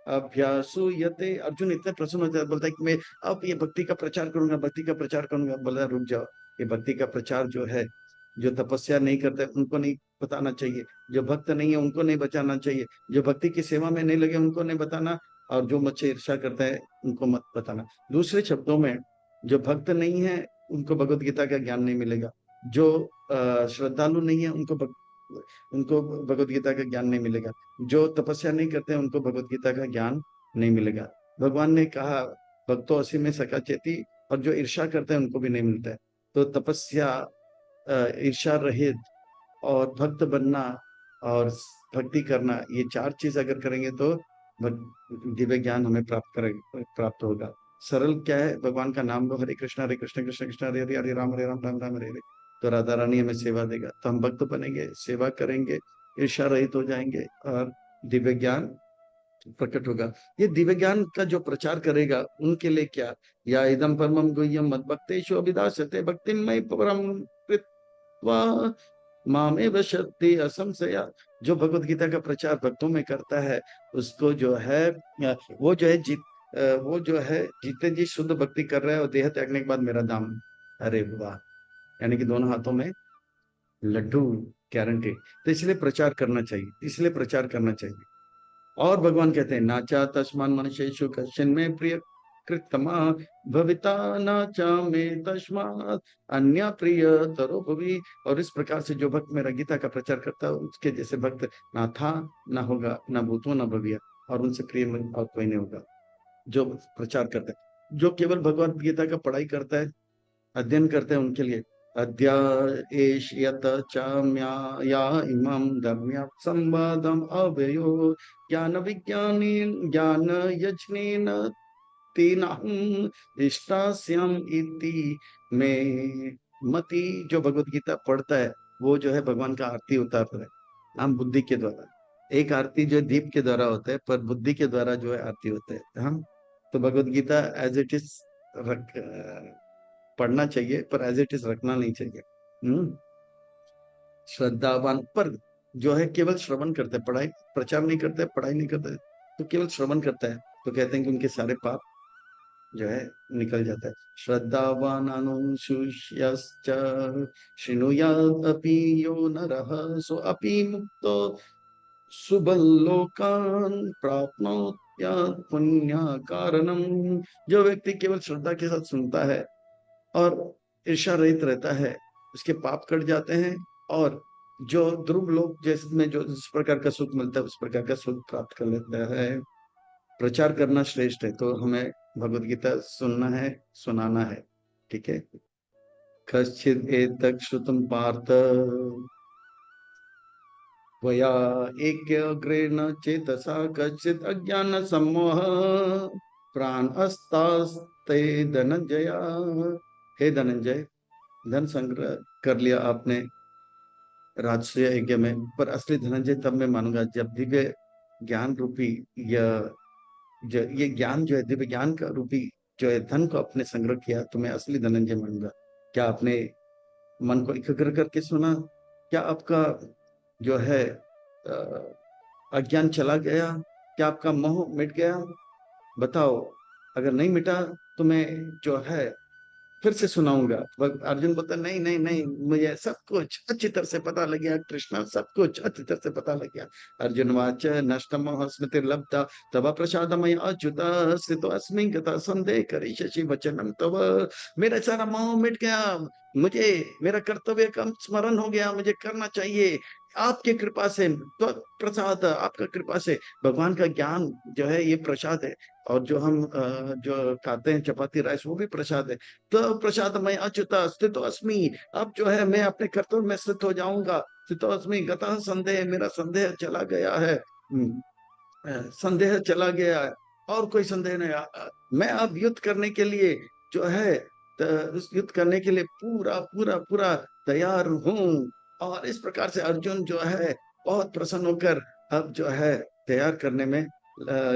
अभ्यासूयते। अर्जुन इतने प्रसन्न हो जाता, बोलता है कि मैं अब ये भक्ति का प्रचार करूंगा, भक्ति का प्रचार करूंगा। बोला रुक जाओ, ये भक्ति का प्रचार जो है, जो तपस्या नहीं करते उनको नहीं बताना चाहिए, जो भक्त नहीं है उनको नहीं बचाना चाहिए, जो भक्ति की सेवा में नहीं लगे उनको नहीं बताना, और जो मुझसे ईर्ष्या करता है उनको मत बताना। दूसरे शब्दों में, जो भक्त नहीं है उनको भगवत गीता का ज्ञान नहीं मिलेगा। जो श्रद्धालु नहीं है उनको भगवत गीता का ज्ञान नहीं मिलेगा। जो तपस्या नहीं करते हैं उनको भगवत गीता का ज्ञान नहीं मिलेगा। भगवान ने कहा, भक्तो असी में सका चेती, और जो ईर्ष्या करते हैं उनको भी नहीं मिलता है। तो तपस्या, ईर्ष्या रहित, और भक्त बनना, और भक्ति करना, ये चार चीज अगर करेंगे तो दिव्य ज्ञान हमें प्राप्त होगा। सरल क्या है, भगवान का नाम लो, हरे कृष्ण कृष्ण कृष्ण हरे हरे, हरे राम राम राम हरे हरे। तो राधा रानी हमें सेवा देगा, तो हम भक्त बनेंगे, सेवा करेंगे, ईर्ष्या रहित हो जाएंगे, और दिव्य ज्ञान प्रकट होगा। ये दिव्य ज्ञान का जो प्रचार करेगा उनके लिए क्या, या इदम परमम गुह्यम मद भक्तेषु अभिधास्यते भक्तिमय परम कृत्वा मामेव शक्ति असंशया। जो भगवत गीता का प्रचार भक्तों में करता है उसको जो है, वो जो है वो जो है जीते जी शुद्ध भक्ति कर रहा है, और देह त्यागने के बाद मेरा दाम। अरे वाह, यानी कि दोनों हाथों में लड्डू, गारंटी। तो इसलिए प्रचार करना चाहिए, इसलिए प्रचार करना चाहिए। और भगवान कहते हैं, नाचा तस्मान मनुष्येषु कश्चिन में प्रिय, कृतमा भविता न चामे तस्मात् अन्य प्रिय तरो भुवि। और इस प्रकार से जो भक्त मेरा गीता का प्रचार करता है उसके जैसे भक्त ना था, ना होगा, ना भूतो न भविष्य, और उनसे प्रिय और कोई नहीं होगा। जो प्रचार करता है, जो केवल भगवत गीता का पढ़ाई करता है, अध्ययन करते हैं, उनके लिए अध्यायेष्यत चाम्या इमं धर्म्य संवादम अव्ययो ज्ञान विज्ञानी ज्ञान यजनेन तेनाहं इष्टास्यम इति में मति। जो भगवत गीता पढ़ता है वो जो है भगवान का आरती उतारता है, हम बुद्धि के द्वारा। एक आरती जो दीप के द्वारा होता है, पर बुद्धि के द्वारा जो है आरती होता है। हम तो Bhagavad Gita as it is रख पढ़ना चाहिए, पर एज इट इज रखना नहीं चाहिए। हम्म श्रद्धावान पर जो है केवल श्रवण करते हैं, पढ़ाई प्रचार नहीं करते, पढ़ाई नहीं करते, तो केवल श्रवण करता है, तो कहते हैं कि उनके सारे पाप जो है निकल जाता है। श्रद्धावान अनुशुष्यश्च शृणुयादपि यो नरः सो अपि मुक्तो सुबल्लोकान् प्राप्नोत्यात् पुण्य कारणम। जो व्यक्ति केवल श्रद्धा के साथ सुनता है और ईर्ष्या रहित रहता है, उसके पाप कट जाते हैं, और जो ध्रुव लोक जैसे में जो जिस प्रकार का सुख मिलता है उस प्रकार का सुख प्राप्त कर लेता है। प्रचार करना श्रेष्ठ है, तो हमें भगवत गीता सुनना है, सुनाना है। ठीक है। कश्चित एतत् श्रुतं पार्थ त्वया एकाग्रेण चेतसा कश्चित् अज्ञान सम्मोह प्राणस्तास्ते धनंजय। हे धनंजय, धन संग्रह कर लिया आपने राजसूय यज्ञ में, पर असली धनंजय तब मैं मानूंगा जब दिव्य ज्ञान रूपी या ये ज्ञान जो है दिव्य ज्ञान का रूपी जो है धन को आपने संग्रह किया, तो मैं असली धनंजय मानूंगा। क्या आपने मन को एकाग्र करके सुना? क्या आपका जो है अज्ञान चला गया? क्या आपका मोह मिट गया? बताओ। अगर नहीं मिटा तो मैं जो है फिर से सुनाऊंगा। अर्जुन बोलता नहीं नहीं नहीं, मुझे सब कुछ अच्छी तरह से पता लग गया कृष्णा, सब कुछ अच्छी तरह से पता लग गया। अर्जुन वाच नष्टम स्मृति लब्धा तव प्रसादमय अच्युत स्थितो अस्मिन् गतः संदेह करिष्यसि वचनम तव। मेरा सारा मोह मिट गया, मुझे मेरा कर्तव्य का स्मरण हो गया, मुझे करना चाहिए आपके कृपा से। तो प्रसाद आपका कृपा से, भगवान का ज्ञान जो है ये प्रसाद है। और जो हम जो खाते हैं चपाती राइस वो भी प्रसाद है। तो प्रसाद मैं अच्युता स्थितो अस्मि, अब जो है मैं अपने कर्तव्य में स्थित हो जाऊंगा। स्थितो अस्मि गतः संदेह, मेरा संदेह चला गया है। संदेह चला गया है, और कोई संदेह नहीं। मैं अब युद्ध करने के लिए जो है उस युद्ध करने के लिए पूरा पूरा पूरा तैयार हूँ। और इस प्रकार से अर्जुन जो है बहुत प्रसन्न होकर अब जो है तैयार करने में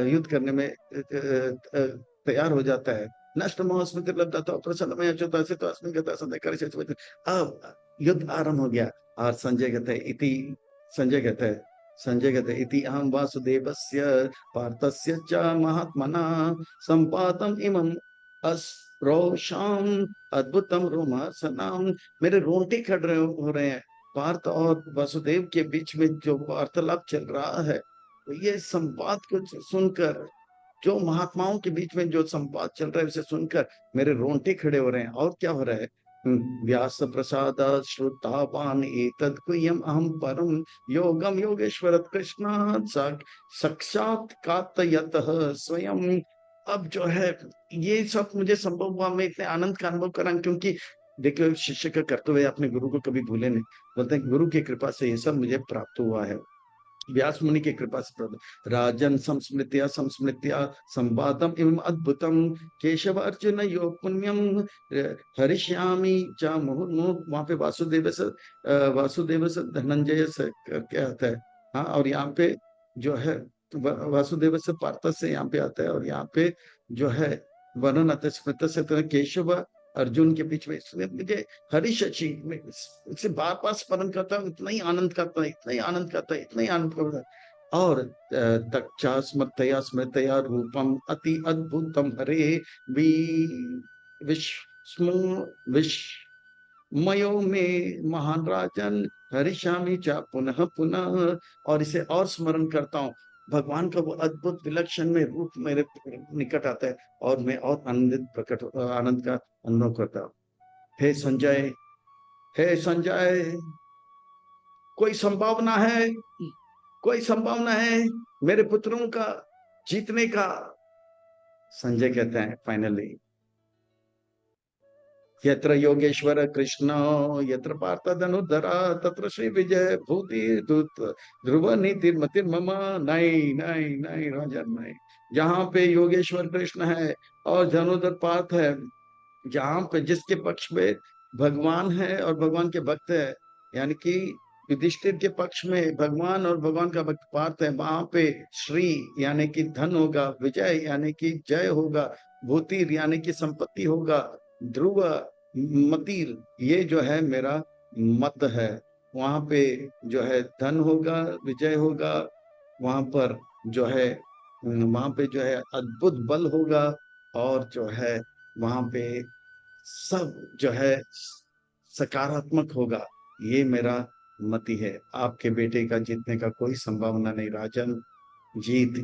युद्ध करने में तैयार हो जाता है। नष्ट मोह स्मृति लब्धा तो प्रसन्न में अच्युता से तो अस्मिन् गतः संदेह करिष्यसि। अब युद्ध आरंभ हो गया। और संजय कहते हैं इति, संजय कहते हैं संजय कहते इति अहम वासुदेवस्य पार्थस्य च महात्मना संपातम इमं अस्रोषाम अद्भुतम रोमांसनाम। मेरे रोंगटे खड़ रहे हो रहे हैं। पार्थ और वासुदेव के बीच में जो वार्तालाप चल रहा है, तो ये संवाद को सुनकर, जो महात्माओं के बीच में जो संवाद चल रहा है उसे सुनकर मेरे रोंगटे खड़े हो रहे हैं। और क्या हो रहा है? व्यास प्रसाद श्रुतावान एतद् गुह्यम् अहम परम योगम योगेश्वर कृष्ण साक्षात्कारयतः स्वयं। अब जो है ये सब मुझे संभव हुआ, मैं इतने आनंद का अनुभव करा, क्योंकि देखिए शिष्य का कर्तव्य अपने गुरु को कभी भूले नहीं। बोलते हैं गुरु की कृपा से ये सब मुझे प्राप्त हुआ है, व्यास मुनि की कृपा से प्राप्त। राजन संस्मृत्या संस्मृत्या संवादम एवं अद्भुतम केशव अर्जुन यो पुण्यम हरिष्यामि च मुहुर्मुहुः। वहां पे वासुदेव से धनंजय से क्या आता है। हाँ, और यहाँ पे जो है वासुदेव से पार्थ से यहाँ पे आता है, और यहाँ पे जो है वर्णन आता है स्मृत से, तो केशव अर्जुन के बीच में। इसलिए मुझे हरिशचि में इसे बार बार स्मरण करता हूँ, इतना ही आनंद करता है, इतना ही आनंद करता है, इतना ही आनंद करता है। और तक्षा स्मृतया स्मृतया रूपम अति अद्भुतम हरे वि विस्मो विस्मयो में महान राजन हरिष्यामि चा पुनः पुनः। और इसे और स्मरण करता हूँ, भगवान का वो अद्भुत विलक्षण में रूप मेरे निकट आता है और मैं और आनंद का अनुभव करता हूँ। हे संजय, हे संजय, कोई संभावना है, कोई संभावना है मेरे पुत्रों का जीतने का? संजय कहते हैं फाइनली, यत्र योगेश्वर कृष्ण, यत्र पार्थ धनुर्धरा, तत्र श्री विजय भूति दूत ध्रुव नीति मतिर मम। नहीं नहीं नहीं राजन, नहीं। जहां पे योगेश्वर कृष्ण है और धनुर्धर पार्थ है, जहां पे जिसके पक्ष में भगवान है और भगवान के भक्त है, यानी कि युधिष्ठिर के पक्ष में भगवान और भगवान का भक्त पार्थ है, वहां पे श्री यानी कि धन होगा, विजय यानी कि जय होगा, भूतिर यानी कि संपत्ति होगा, ध्रुव मतील ये जो है मेरा मत है। वहां पे जो है धन होगा, विजय होगा, वहां पर जो है वहां पे जो है अद्भुत बल होगा, और जो है वहां पे सब जो है सकारात्मक होगा। ये मेरा मति है। आपके बेटे का जीतने का कोई संभावना नहीं राजन। जीत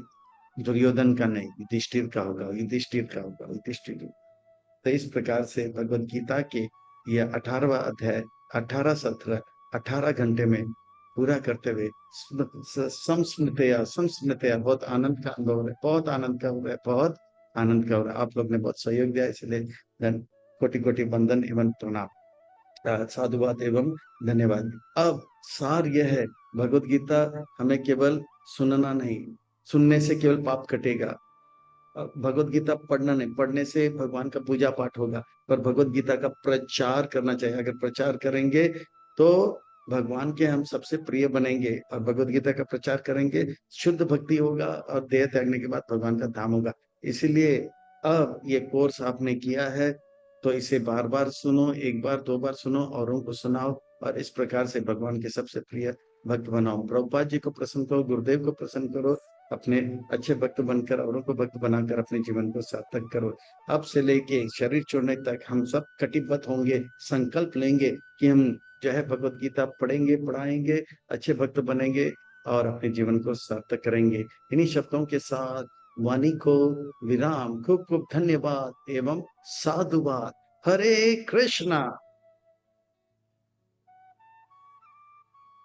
दुर्योधन का नहीं, युधिष्ठिर का होगा, युधिष्ठिर का होगा, युधिष्ठिर। तो इस प्रकार से भगवत गीता के ये 18वां अध्याय 18 सत्र 18 घंटे में पूरा करते हुए संस्मृतया संस्मृतया बहुत आनंद का अनुभव हो रहा है, बहुत आनंद का हो रहा है, बहुत आनंद का हो रहा है। आप लोग ने बहुत सहयोग दिया, इसलिए कोटि कोटि वंदन एवं प्रणाम, साधुवाद एवं धन्यवाद। अब सार यह है, भगवत गीता हमें केवल सुनना नहीं, सुनने से केवल पाप कटेगा। भगवत गीता पढ़ना नहीं, पढ़ने से भगवान का पूजा पाठ होगा, पर भगवत गीता का प्रचार करना चाहिए। अगर प्रचार करेंगे तो भगवान के हम सबसे प्रिय बनेंगे, और भगवत गीता का प्रचार करेंगे, शुद्ध भक्ति होगा, और देह त्यागने के बाद भगवान का धाम होगा। इसीलिए अब ये कोर्स आपने किया है तो इसे बार बार सुनो, एक बार दो बार सुनो, औरों को सुनाओ, और इस प्रकार से भगवान के सबसे प्रिय भक्त बनाओ। प्रभुपाद जी को प्रसन्न करो, गुरुदेव को प्रसन्न करो, अपने अच्छे भक्त बनकर औरों को भक्त बनाकर अपने जीवन को सार्थक करो। अब से लेके शरीर छोड़ने तक हम सब कटिबद्ध होंगे, संकल्प लेंगे कि हम जो है भगवत गीता पढ़ेंगे, पढ़ाएंगे, अच्छे भक्त बनेंगे और अपने जीवन को सार्थक करेंगे। इन्हीं शब्दों के साथ वाणी को विराम। खूब खूब धन्यवाद एवं साधुवाद। हरे कृष्णा।